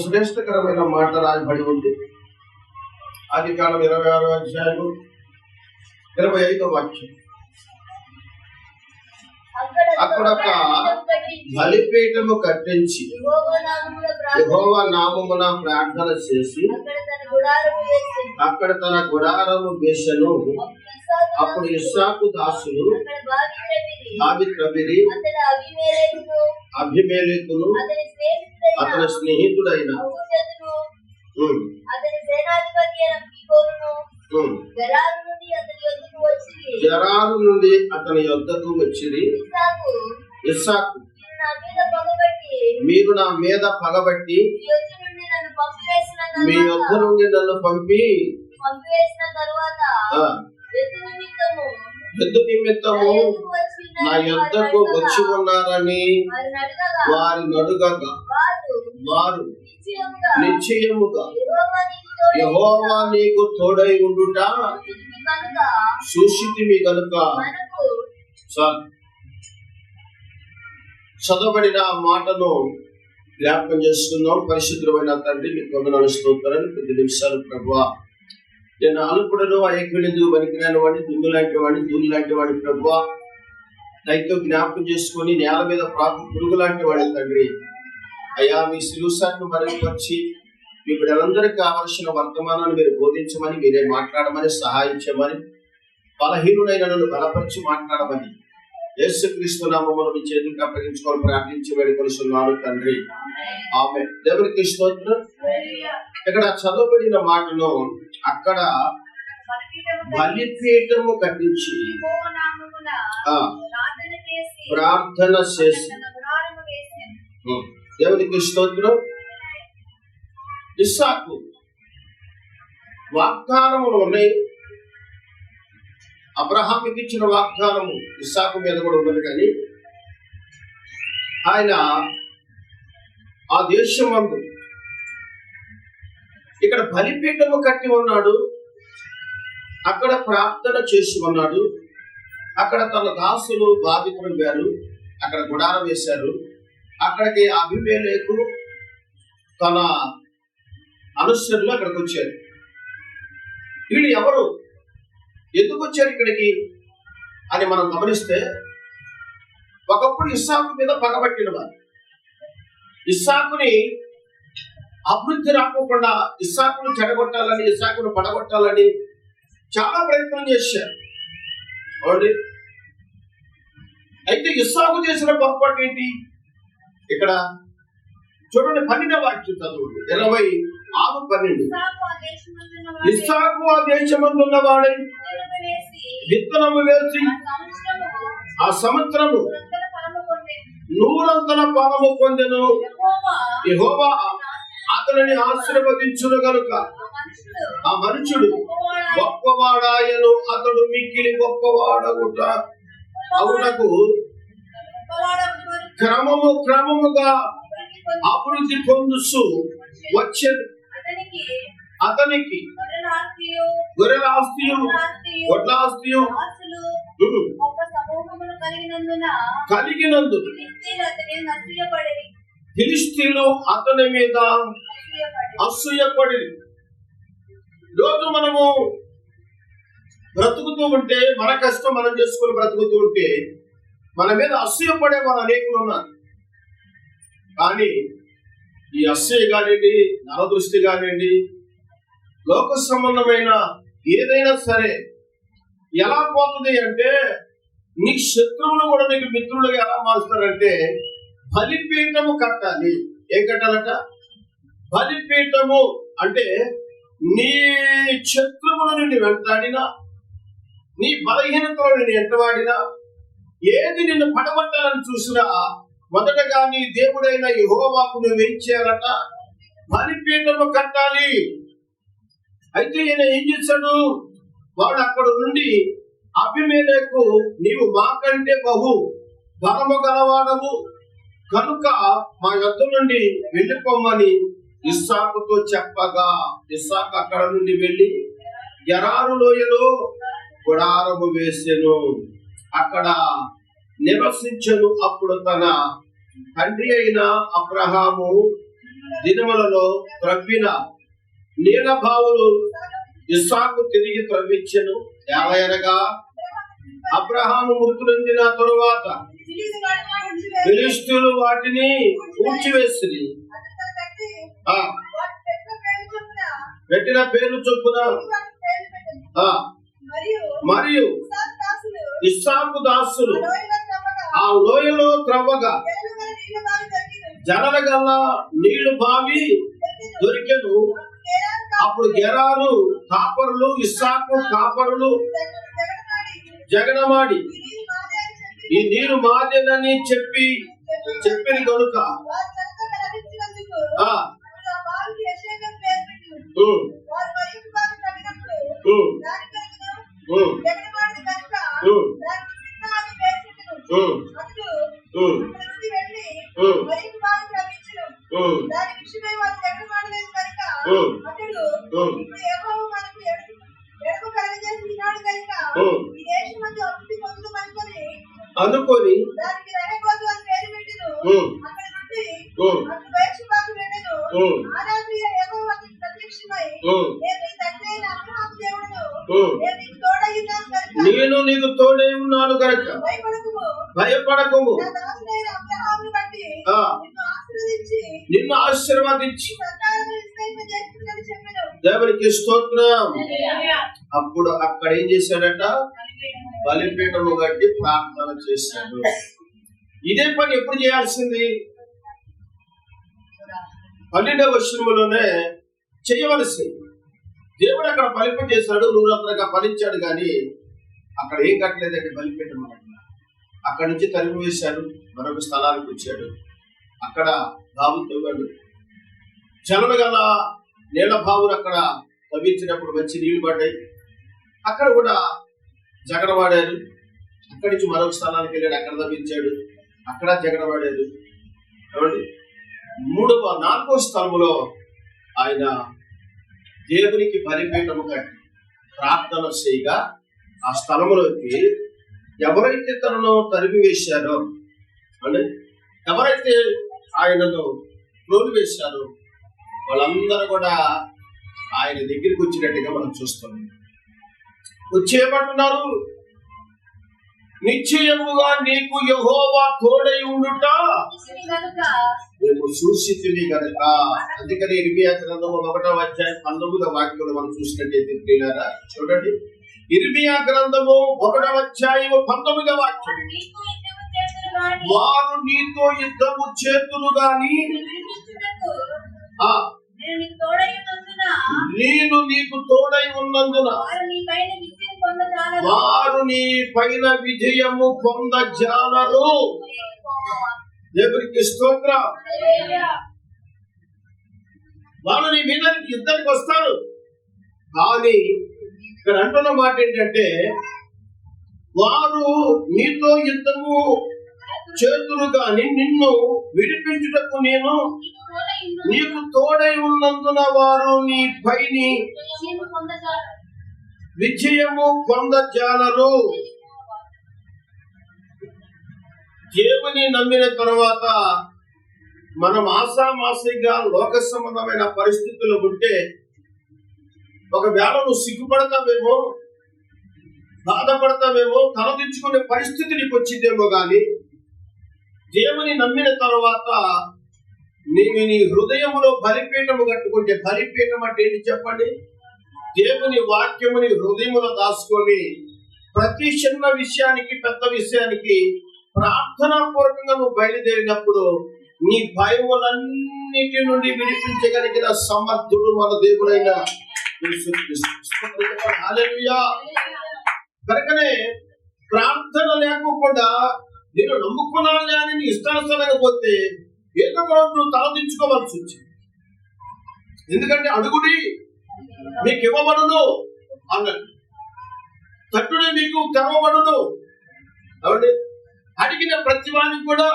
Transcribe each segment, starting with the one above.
శ్రేష్టకరమైన మాట రాయబడి ఉంది. ఆదికాండం 26వ అధ్యాయం 25వ వాక్యం. అక్కడ ఒక బలిపీఠము కట్టించి యెహోవా నామమున ప్రార్థన చేసి అక్కడ తన గుడారము వేసెను. అప్పుడు ఇస్సాకు దాసులు ఆబిత్రబిరి అభిమేలెకును అతని స్నేహితుడైన జరారు నుండి అతని యొద్దకు వచ్చిరి. ఇస్సాకు, మీరు నా మీద పగబట్టి మీ యొద్ద నుండి నన్ను పంపివేసిన తరువాత ఎద్దు నిమిత్తము నా యొద్దకు వచ్చి ఉన్నారని వారిని అడుగగా వారు నిశ్చయముగా యెహోవా నీకు తోడై ఉండుట చూసితిమి గనుక. చదవబడిన మాటను జ్ఞాపకం చేస్తున్నాం. పరిశుద్ధమైన తండ్రి, మీ వందనాలు స్తోత్రాలు. కొద్ది నిమిషాలు ప్రభువా, నేను అల్పుడను అయకుడు వణికిరాని వాడిని, దుమ్ము లాంటి వాడిని, ధూళి లాంటి వాడిని ప్రభువా, దయతో జ్ఞాపకం చేసుకొని నేల మీద పురుగు లాంటి వాడి తండ్రి అయ్యా, మీ శిలుసాన్ని మరుగుపరిచి మీ బిడ్డలందరికీ కావలసిన వర్తమానాన్ని మీరు బోధించమని, మీరే మాట్లాడమని, సహాయం చేయమని, బలహీనుడైన నన్ను బలపరిచి మాట్లాడమని యేసుక్రీస్తు నామమున మీ చేతులకు అప్పగించుకొని ప్రార్థించి వేడుకొనుచున్నాను తండ్రి. ఆమేన్. దేవునికి స్తోత్రం. ఇక్కడ చదవబడిన మాటను అక్కడ బలిపీఠము కట్టించి ప్రార్థన చేసి, దేవునికి స్తోత్రం. ఇస్సాకు వాగ్దానములు ఉన్నాయి. అబ్రహాముకి ఇచ్చిన వాగ్దానము ఇస్సాకు మీద కూడా ఉన్నది. కానీ ఆయన ఆ దేశమందు ఇక్కడ బలిపీఠము కట్టి ఉన్నాడు. అక్కడ ప్రార్థన చేసి ఉన్నాడు. అక్కడ తన దాసులు బాధితులు గారు అక్కడ గుడారం వేశారు. అక్కడికి అభిమేలెకు తన అనుసరులు అక్కడికి వచ్చారు. వీళ్ళు ఎవరు, ఎందుకు వచ్చారు ఇక్కడికి అని మనం గమనిస్తే, ఒకప్పుడు ఇస్సాకు మీద పగబట్టిన వారు, ఇస్సాకుని అభివృద్ధి రాకోకుండా ఇస్సాకును చెడగొట్టాలని, ఇస్సాకును పడగొట్టాలని చాలా ప్రయత్నం చేశారు. అవునండి. అయితే ఇస్సాకు చేసిన పొరపాటు ఏంటి? ఇక్కడ చూడండి, 12వ వాక్యం చదవండి. 26:12. ఇస్సాకు ఆ దేశమందున్న వాడై విత్తనము వేసి ఆ సంవత్సరము 100 ఫలము పొందెను. యెహోవా అతనిని ఆశీర్వదించును గనుక ఆ మనుషుడు గొప్పవాడాయను. అతడు మిక్కిలి గొప్పవాడగుట అవునకు క్రమముగా అభివృద్ధి పొందుతూ వచ్చేది. అతనికి గొర్రెల ఆస్తియు వడ్ల ఆస్తియు కలిగినందు ఫిలిష్తీయులు అతని మీద అసూయపడి, రోజు మనము బ్రతుకుతూ ఉంటే, మన కష్టం మనం చేసుకుని బ్రతుకుతూ ఉంటే మన మీద అసూయపడే వారు అనేకులు ఉన్నారు. కానీ ఈ అసూయ కానివ్వండి, నరదృష్టి కానివ్వండి, లోక సంబంధమైన ఏదైనా సరే ఎలా పోతుంది అంటే, నీ శత్రువులు కూడా నీకు మిత్రులుగా ఎలా మారుస్తారంటే, బలిపీఠము కట్టాలి. ఏం కట్టాలట? బలిపీఠము అంటే నీ శత్రువులు నిన్ను వెంటాడినా, నీ బలహీనతలో నిన్ను ఎంటవాడినా, ఏది నిన్ను పడగొట్టాలని చూసినా మొదటగా నీ దేవుడైన యెహోవాకు నువ్వు ఏం చేయాలట? బలిపీఠము కట్టాలి. అయితే ఈయన ఏం చేశాడు? వాడు అక్కడ నుండి అభిమేలెకు, నీవు మాకంటే బహు బలము గలవాడవు కనుక మా యొద్ద నుండి వెళ్ళిపోమని ఇస్సాకుతో చెప్పగా, ఇస్సాకు అక్కడ నుండి వెళ్ళి గెరారు లోయలో గుడారము వేసెను, అక్కడ నివసించెను. అప్పుడు తన తండ్రి అయిన అబ్రహాము దినములలో త్రవ్విన నీళ్ళ బావులు ఇస్సాకు తిరిగి త్రవ్వించెను. ఏలయనగా అబ్రహాము మృతి నొందిన తరువాత ఫిలిష్తీయులు వాటిని కూల్చివేసిరి. పెట్టిన పేర్లు చొప్పున మరియు ఇస్సాకు దాసులు ఆ లోయలో త్రవ్వగా జలల గల నీళ్లు బావి దొరికెను. అప్పుడు గెరారు కాపరులు ఇస్సాకు కాపరులు జగడమాడి ఈ నీరు మాదేనని చెప్పిన కనుక అనుకొని నేను నీకు తోడై ఉన్నాను కనుక భయపడకము, నిన్ను ఆశీర్వదించి దేవునికి స్తోత్రం. అప్పుడు అక్కడ ఏం చేశాడట? బలిపీఠము కట్టి ప్రార్థన చేశాడు. ఇదే పని ఎప్పుడు చేయాల్సింది? 12వ వచనంలోనే చేయవలసింది. దేవుడు అక్కడ బలిపీఠం చేశాడు, నూరంతరగా ఫలించాడు. కానీ అక్కడ ఏం కట్టలేదండి బలిపీఠం. అక్కడి నుంచి తరిమి వేశాడు, మరొక స్థలానికి వచ్చాడు. అక్కడ బావు తవ్వాడు. జలలు గల నీళ్ల బావులు అక్కడ తవ్వించినప్పుడు మంచి నీళ్లు పడ్డాయి. అక్కడ కూడా జగడవాడారు. అక్కడి నుంచి మరొక స్థలానికి వెళ్ళాడు, అక్కడ తవ్వించాడు, అక్కడ జగడవాడారు. ఏమండి, 4వ స్థలములో ఆయన దేవునికి బలిపీఠము కట్టి ప్రార్థన చేయగా ఆ స్థలములోకి ఎవరైతే తనను తరిమి వేశారో, అంటే ఎవరైతే ఆయనను లోను వేశారో వాళ్ళందరూ కూడా ఆయన దగ్గరికి వచ్చినట్టుగా మనం చూస్తున్నాం. వచ్చేయమంటున్నారు, నిశ్చయముగా నీకు యెహోవా తోడై ఉండుట మేము చూసితిమి కనుక. అందుకని ఇర్మియా గ్రంథము 1వ అధ్యాయం 19వ వాక్యంలో మనం చూసినట్టయితే ప్రియులారా చూడండి. ఇర్మియా గ్రంథము 1వ అధ్యాయం 19వ వాక్యం, వారు నీతో యుద్ధము చేతులు గాని నేను నీకు తోడై ఉన్నందున వారు నీ పైన విజయము పొందజాలరు. దేవునికి స్తోత్రం. వాళ్ళు నీ మీద యుద్ధానికి వస్తారు. కానీ ఇక్కడ అంటున్న మాట ఏంటంటే, వారు నీతో యుద్ధము చేతులు గాని నిన్ను విడిపించుటకు నేను నీకు తోడై ఉన్నందున వారు నీ పైని విజయము పొందజాలరు. దేవుని నమ్మిన తర్వాత మనం ఆశామాసిగా లోక సంబంధమైన పరిస్థితులు ఉంటే ఒకవేళ నువ్వు సిగ్గుపడతావేమో, బాధపడతావేమో, తలదించుకునే పరిస్థితి నీకు వచ్చిందేమో. కానీ దేవుని నమ్మిన తర్వాత నీవు నీ హృదయములో బలిపీఠము కట్టుకుంటే, బలిపీఠం అంటే ఏంటి చెప్పండి? దేవుని వాక్యముని హృదయములో దాచుకొని ప్రతి చిన్న విషయానికి పెద్ద విషయానికి ప్రార్థనా పూర్వకంగా నువ్వు బయలుదేరినప్పుడు నీ భయములన్నిటి నుండి విడిపించగలిగిన సమర్థుడు మన దేవుడైన హల్లెలూయా. కనుకనే ప్రార్థన లేకుండా నేను నమ్ముకున్నాను అని నీ ఇష్టానుసారంగా పోతే ఏదో నువ్వు తలదించుకోవాల్సి వచ్చింది. ఎందుకంటే అడుగుడి మీకు ఇవ్వబడును అన్నట్టు, తట్టుడి మీకు తెరవబడును. కాబట్టి అడిగిన ప్రతి వానికి కూడా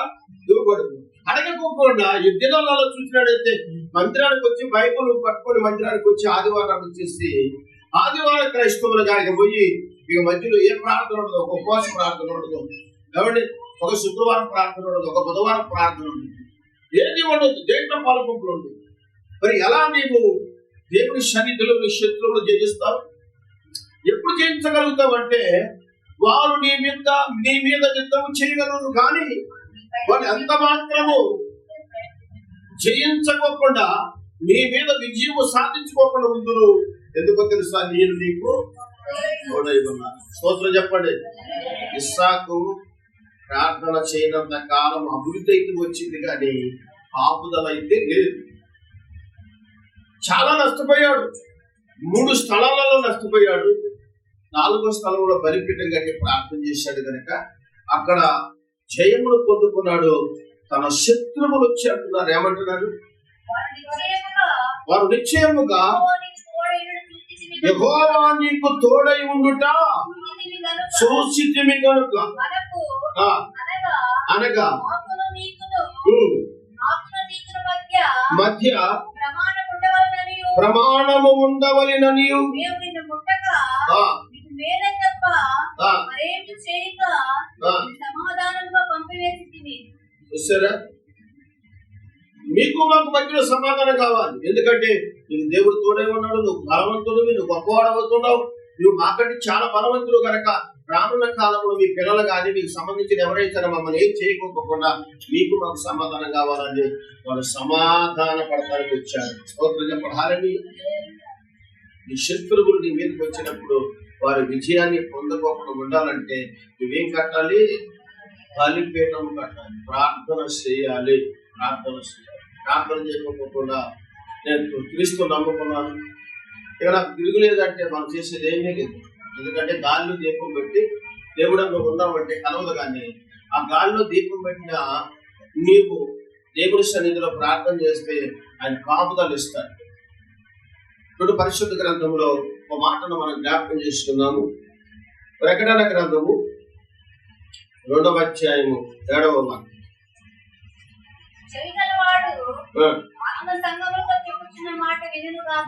ఇవ్వబడును. అడగకపోకుండా ఈ దినాలలో చూసినట్టయితే మందిరానికి వచ్చి బైబుల్ పట్టుకొని మందిరానికి వచ్చి ఆదివారాలు వచ్చేసి ఆదివారం క్రైస్తవుల గారికి పోయి ఇక మధ్యలో ఏ ప్రార్థన ఉండదు, ఒక ఉపవాస ప్రార్థన ఉండదు, కాబట్టి ఒక శుక్రవారం ప్రార్థన ఉండదు, ఒక బుధవారం ప్రార్థన ఉండదు, ఏది ఉండదు, దేంట్లో పాల్పొంపులు ఉండదు. మరి ఎలా నీవు దేవుని సన్నిధిలో నీ శత్రువులు జయిస్తావు? ఎప్పుడు జయించగలుగుతావు అంటే వారు నీ మీద యుద్ధం చేయగలరు, కానీ వారు ఎంత మాత్రము జయించకోకుండా నీ మీద విజయం సాధించుకోకుండా ఉందురు. ఎందుకో తెలుసా? నేను నీకు తోడై ఉన్నాను. స్తోత్రం చెప్పండి. ఇస్సాకు ప్రార్థన చేయనంత కాలం అభివృద్ధి అయితే వచ్చింది, కానీ ఆపుదల అయితే లేదు. చాలా నష్టపోయాడు. 3 స్థలాలలో నష్టపోయాడు. 4వ స్థలంలో బలిపీఠం కట్టి ప్రార్థన చేశాడు కనుక అక్కడ జయమును పొందుకున్నాడు. తన శత్రువులు వచ్చి అంటున్నారు, ఏమంటున్నారు? వారు నిశ్చయముగా యెహోవా నీకు తోడై ఉండుట చూసితిమి గనుక, అనగా మధ్య ప్రమాణము ఉండవలెననియు చూసారా? మీకు మాకు మధ్యలో సమాధానం కావాలి. ఎందుకంటే నీకు దేవుడు తోడై ఉన్నాడు, నువ్వు బలవంతుడివి, నువ్వు గొప్పవాడవుతున్నావు, నువ్వు మాకంటే చాలా బలవంతుడు కనుక రానున్న కాలంలో మీ పిల్లలు కానీ మీకు సంబంధించిన ఎవరైతే మమ్మల్ని ఏం చేయకపోకుండా మీకు మాకు సమాధానం కావాలని వాళ్ళు సమాధాన పడతానికి వచ్చారు. స్తోత్రం చెప్పాలని. నీ శత్రువులు నీ మీదకి వచ్చినప్పుడు వారి విజయాన్ని పొందకోకుండా ఉండాలంటే నువ్వేం కట్టాలి? బలిపీఠం కట్టాలి, ప్రార్థన చేయాలి. ప్రార్థన చేయకపోకుండా నేను క్రీస్తు నమ్ముకున్నాను, ఇక నాకు తిరుగులేదంటే మనం చేసేది ఏమీ లేదు. ఎందుకంటే గాలిలో దీపం పెట్టి దేవుడు నువ్వు ఉన్నావంటే కలవదు. కానీ ఆ గాలిలో దీపం పెట్టిన నీవు దేవుడి సన్నిధిలో ప్రార్థన చేస్తే ఆయన కాపుదలు ఇస్తాడు. ఇప్పుడు పరిశుద్ధ గ్రంథంలో ఒక మాటను మనం జ్ఞాపకం చేసుకున్నాము. ప్రకటన గ్రంథము 2వ అధ్యాయము 7వ మాట.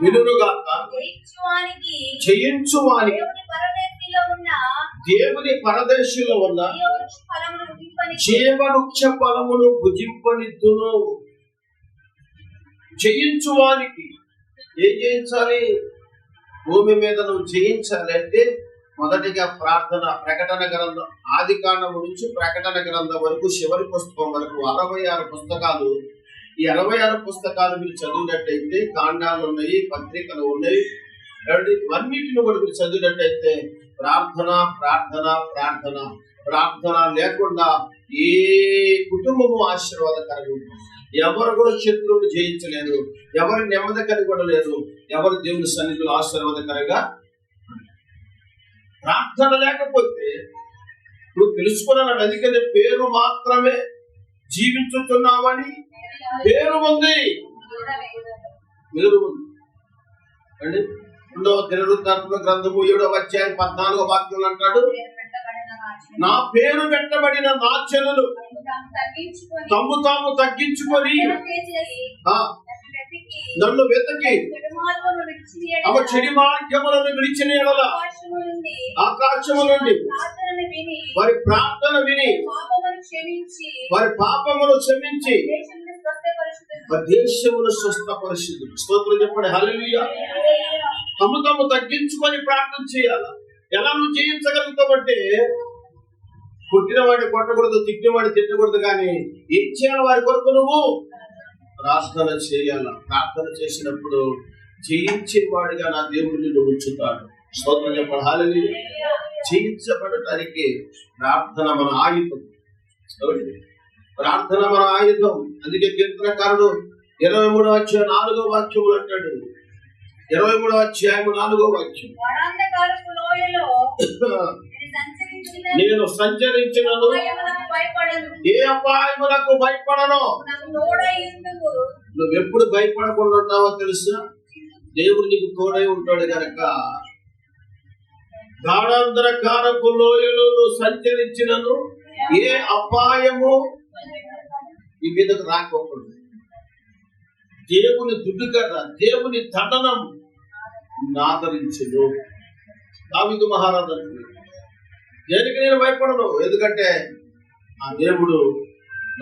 వినుగాక జయించువానికి దేవుని పరదేశంలో ఉన్న జీవవృక్ష ఫలమును భుజింపనిద్దును. జయించువానికి ఏం జయించాలి? భూమి మీద నువ్వు జయించాలి అంటే మొదటిగా ప్రార్థన. ప్రకటన గ్రంథం ఆదికాండం నుంచి ప్రకటన గ్రంథం వరకు చివరి పుస్తకం వరకు 66 పుస్తకాలు. ఈ 66 పుస్తకాలు మీరు చదివినట్టయితే కాండాలు ఉన్నాయి, పత్రికలు ఉన్నాయి, అన్నిటిని కూడా మీరు చదివినట్టయితే ప్రార్థన ప్రార్థన ప్రార్థన ప్రార్థన లేకుండా ఏ కుటుంబము ఆశీర్వాదకరంగా ఉంటుంది. ఎవరు కూడా శత్రువులు జయించలేరు, ఎవరు నెమ్మది కలిగి కూడా లేరు, ఎవరు దేవుని సన్నిధిలో ఆశీర్వాదకరంగా. ప్రార్థన లేకపోతే నువ్వు తెలుసుకున్నాను, ఎందుకంటే పేరు మాత్రమే జీవించుతున్నామని పేరు ఉంది. అండి 2వ దినవృత్తాంతముల గ్రంథము 7వ అధ్యాయం 14వ వాక్యం అంటాడు, నా పేరు పెట్టబడిన నా జనులు తమ్ము తాము తగ్గించుకొని నన్ను వెతకి చెడి మార్గములను విడిచిన యెడల ఆకాశము నుండి వారి ప్రార్థన విని వారి పాపమును క్షమించి దేశమును స్వస్థపరిశుద్ధులు. స్తోత్రం చెప్పండి. హల్లెలూయా. తమ్ము తగ్గించుకొని ప్రార్థన చేయాలి. ఎలా నువ్వు జయించగలుగుతావంటే పుట్టినవాడిని కొట్టకూడదు, తిట్టినవాడిని తిట్టకూడదు, కానీ ఏం చేయాలి? వారి కొరకు నువ్వు ప్రార్థన చేయాల. ప్రార్థన చేసినప్పుడు జయించేవాడిగా నా దేవుడు నిన్ను ఉంచుతాడు. స్తోత్రం చెప్పండి. హల్లెలూయా. జయించబడటానికి ప్రార్థన మన ఆయుధం. ప్రార్థన మన ఆయుధం. అందుకే కీర్తనకారుడు 23వ అధ్యాయం 4వ వాక్యములు అంటాడు. 23వ అధ్యాయం 4వ వాక్యం, నేను సంచరించినను ఏ అపాయములకు భయపడను. నువ్వెప్పుడు భయపడకుండా ఉంటావో తెలుసా? దేవుడు నీకు తోడై ఉంటాడు కనుక. గాఢాంధకారపు లోయలో నువ్వు సంచరించినను ఏ అపాయము ఈ మీదకు రాకపోతుంది. దేవుని దుడ్డు కదా, దేవుని దండనం నాదరించును. దావీదు మహారాజు దేనికి నేను భయపడను, ఎందుకంటే ఆ దేవుడు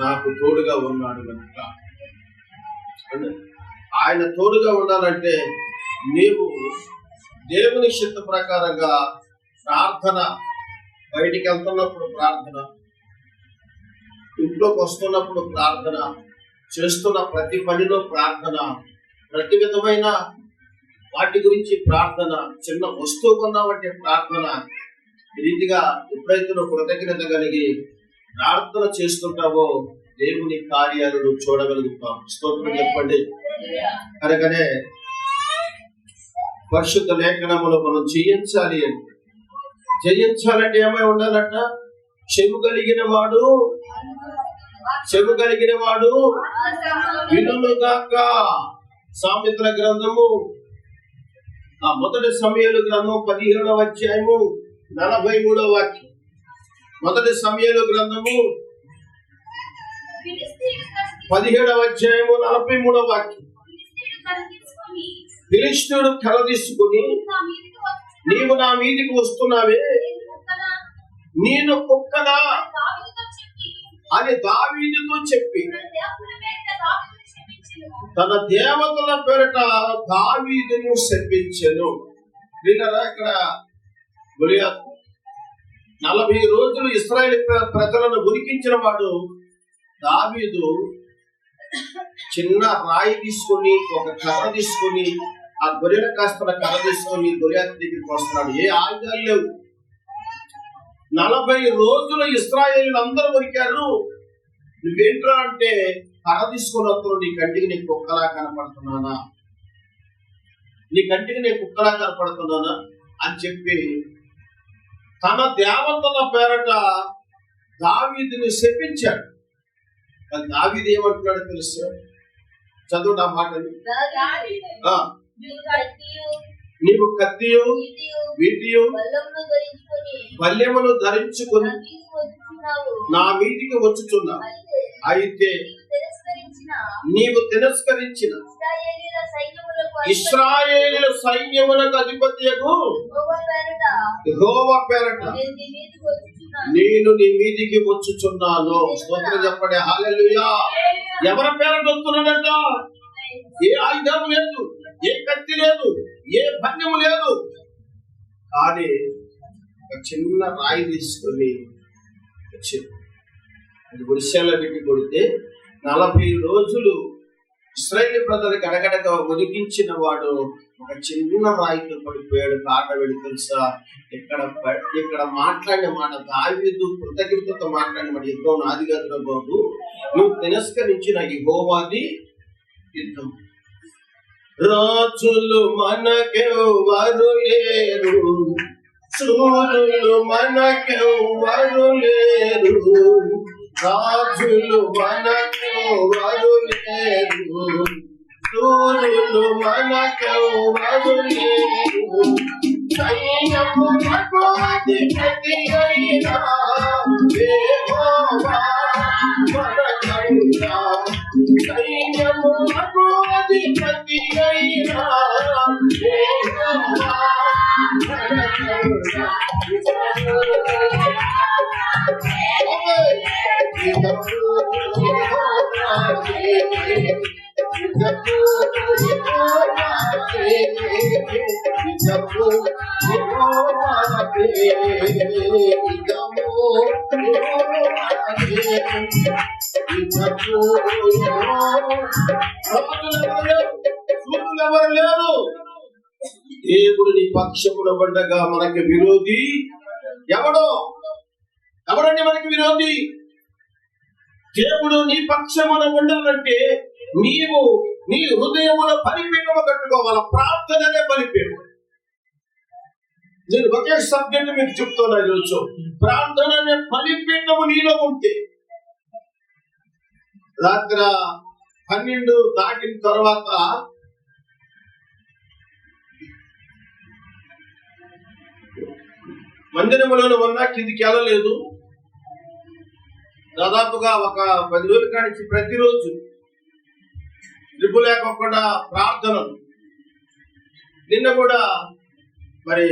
నాకు తోడుగా ఉన్నాడు కనుక. ఆయన తోడుగా ఉండాలంటే నీవు దేవుని చిత్త ప్రకారంగా ప్రార్థన, బయటికి వెళ్తున్నప్పుడు ప్రార్థన, ఇంట్లోకి వస్తున్నప్పుడు ప్రార్థన, చేస్తున్న ప్రతి పనిలో ప్రార్థన, ప్రతి విధమైన వాటి గురించి ప్రార్థన, చిన్న వస్తువు కొన్నామంటే ప్రార్థన. ఈ రీతిగా ఎప్పుడైతే నువ్వు కృతజ్ఞత కలిగి ప్రార్థన చేస్తుంటావో దేవుని కార్యాలు నువ్వు చూడగలుగుతావు. స్తోత్రం చెప్పండి. కనుకనే పరిశుద్ధ లేఖనములో మనం జయించాలి అంటే, జయించాలంటే ఏమై ఉండాలంట? చెవు కలిగిన వాడు వినుగాక. సామెతల గ్రంథము మొదటి సమూయేలు గ్రంథం 17వ అధ్యాయము 43వ వాక్యం. మొదటి సమూయేలు గ్రంథము 17వ అధ్యాయము 43వ వాక్యం. ఫిలిష్తీయుడు కర్ర తీసుకుని, నీవు నా మీదికి వస్తున్నావే, నేను కుక్కనా అని దావీదుతో చెప్పి తన దేవతల పేరిట దావీదును శపించెను. వీళ్ళరా ఇక్కడ 40 రోజులు ఇశ్రాయేలు ప్రజలను ఉరికించిన వాడు దావీదు చిన్న రాయి తీసుకొని, ఒక కర్ర తీసుకొని, ఆ గొర్రెల కాస్తున్న కర్ర తీసుకొని గొర్రెత దగ్గరికి వస్తున్నాడు. ఏ ఆయుధాలు లేవు. 40 రోజులు ఇశ్రాయేలు అందరూ ఉరికారు. నువ్వేంట్రా అంటే, కర్ర తీసుకొని వస్తావు, నీ కంటికి నేను కుక్కలా కనపడుతున్నానా అని చెప్పి తన దేవతల పేరట దావీదుని శపించాడు. దావీదు ఏమంటున్నాడు తెలుసు? చదువు ఆ మాటని. నీవు కత్తియు వీటియు బల్యమును ధరించుకుని నా మీదికి వచ్చుచున్నావు. అయితే నీవు తిరస్కరించిన ఇశ్రాయేలీయుల సైన్యములకు అధిపతియగు యెహోవా పేరట నేను నీ మీదికి వచ్చుచున్నాను. స్తోత్రం చెప్పండి. హల్లెలూయా. ఎవరి పేరట వస్తున్నాడంట? ఏ ఆయుధం లేదు, ఏ కత్తి లేదు, ఏ భంగము లేదు. కానీ ఒక చిన్న రాయి తీసుకొని వచ్చి అది గుడిసెల్లో పెట్టి కొడితే 40 రోజులు ఇశ్రాయేలు ప్రజలు గడగడగా ఉనికించిన వాడు ఒక చిన్న రాయితో పడిపోయాడు. కారణం తెలుసా? ఇక్కడ మాట్లాడిన మాట, దావీదు కృతజ్ఞతతో మాట్లాడిన మాట, యుద్ధం నాది కాదురా బాబు, నువ్వు తిరస్కరించిన యెహోవాది యుద్ధం. రాజులు మనకెవ్వరు లేరు, శూరులు మనకెవ్వరు లేరు, రాజులు మనకెవ్వరు లేరు, శూరులు మనకెవ్వరు లేరు, సైన్యమునకు అధిపతి అయిన యెహోవా మనకన్నా, సైన్యమునకు అధిపతి అయిన యెహోవా మనకన్నా. ఎవరు లేరు. దేవుడు నీ పక్షమున పడ్డగా మనకి విరోధి ఎవడండి మనకి విరోధి? దేవుడు నీ పక్షమున ఉండాలంటే నీవు నీ హృదయమున బలిపీఠము కట్టుకోవాలి. ప్రార్థననే బలిపీఠం. నేను ఒకే సబ్జెక్ట్ మీకు చెప్తున్నా ఈరోజు. ప్రార్థన అనే బలిపీఠము నీలో ఉంటే రాత్రి 12 దాటిన తర్వాత మందిరములోనే ఉన్నా, కిందికి వెళ్ళలేదు. దాదాపుగా ఒక 10 రోజుల కానించి ప్రతిరోజు లిపు లేకుండా ప్రార్థనలు. నిన్న కూడా మరి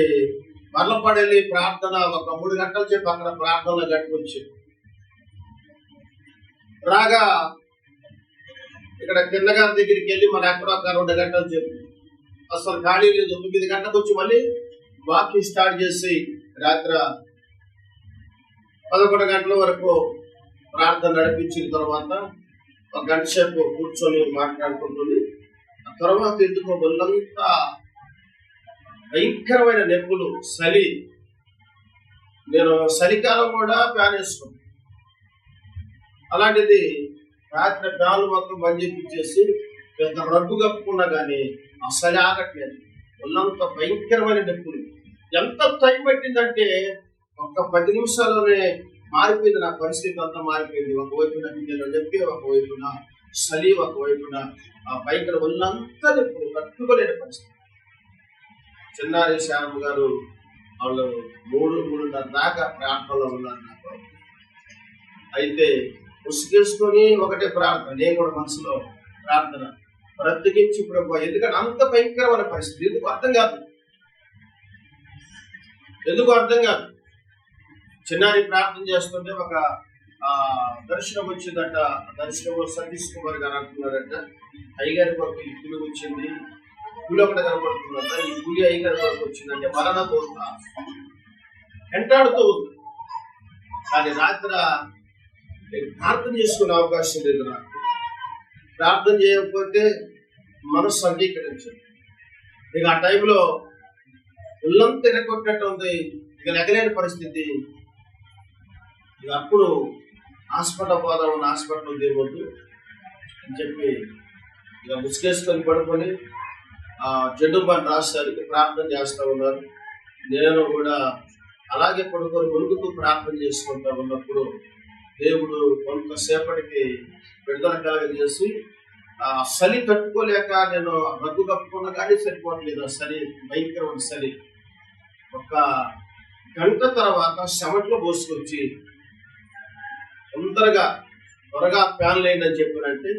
మర్లపడెళ్ళి ప్రార్థన ఒక 3 గంటల చెప్పి అక్కడ ప్రార్థనలు గట్టుకొచ్చి రాగా ఇక్కడ కింద గారి దగ్గరికి వెళ్ళి మరి అక్కడ ఒక 2 గంటలు చెప్పు, అసలు ఖాళీ లేదు. 9 గంటలకు వచ్చి మళ్ళీ వాకింగ్ స్టార్ట్ చేసి రాత్రి 11 గంటల వరకు ప్రార్థన నడిపించిన తర్వాత 1 గంట సేపు కూర్చొని మాట్లాడుకుంటుంది. ఆ తర్వాత ఎందుకో ఒళ్ళంతా భయంకరమైన నొప్పులు, చలి. నేను చలికాలం కూడా ఫ్యాన్ వేసుకున్నాను. అలాంటిది రాత్రి ఫ్యాన్లు మొత్తం బంద్ చేపించేసి పెద్ద రగ్గు కప్పుకున్నా కానీ ఆ చలి ఆగట్లేదు. ఒళ్ళంతా భయంకరమైన నొప్పులు. ఎంత టైం పట్టిందంటే ఒక్క 10 నిమిషాల్లోనే మారిపోయింది. నా పరిస్థితి అంతా మారిపోయింది. ఒకవైపున బిడ్డలు చెప్పి, ఒకవైపున చలి, ఒకవైపున ఆ భయంకర ఒళ్ళంతా నొప్పులు, తట్టుకోలేని పరిస్థితి. చిన్నారి శ్యామ్ గారు వాళ్ళు 3-3:30 దాకా ప్రార్థనలో ఉన్నారు. నాకు అయితే ఉసుకేసుకొని ఒకటే ప్రార్థన, నేను కూడా మనసులో ప్రార్థన బ్రతికించి ప్రభు. ఎందుకంటే అంత భయంకరమైన పరిస్థితి. ఎందుకు అర్థం కాదు. చిన్నారి ప్రార్థన చేస్తుంటే ఒక దర్శనం వచ్చిందట. దర్శనంలో సతీష్ కుమార్ గారు అంటున్నారట, అయ్యగారి కొరకు ఈ పులి వచ్చింది, పులి ఒకటి కనపడుతుందట. ఈ పులి అయ్యగారి కొరకు వచ్చిందంటే మరణతో వెంటాడుతూ ఉంది. కానీ రాత్రి ప్రార్థన చేసుకునే అవకాశం లేదు నాకు. ప్రార్థన చేయకపోతే మనసు అంగీకరించదు. ఇక ఆ టైంలో ఉల్లంతా తిరగొట్టినట్టు ఉంది. ఇక లెగలేని పరిస్థితి. ఇక అప్పుడు హాస్పిటల్ పోదామని, హాస్పిటల్ దేవద్దు అని చెప్పి ఇక ముసుగేసుకొని పడుకొని జడ్డు పని రాస్తారు. ప్రార్థన చేస్తూ ఉన్నారు. నేను కూడా అలాగే పడుకొని మునుగుతూ ప్రార్థన చేసుకుంటా ఉన్నప్పుడు దేవుడు కొంతసేపటికి విడుదల కలగజేసి చలి తట్టుకోలేక నేను రగ్గు కప్పుకున్నా కానీ సరిపోవట్లేదు. ఆ చలి భయంకరమైన చలి. 1 గంట తర్వాత చెమట్లో పోసుకొచ్చి త్వరగా ఫ్యాన్ లేండి అని చెప్పానంటే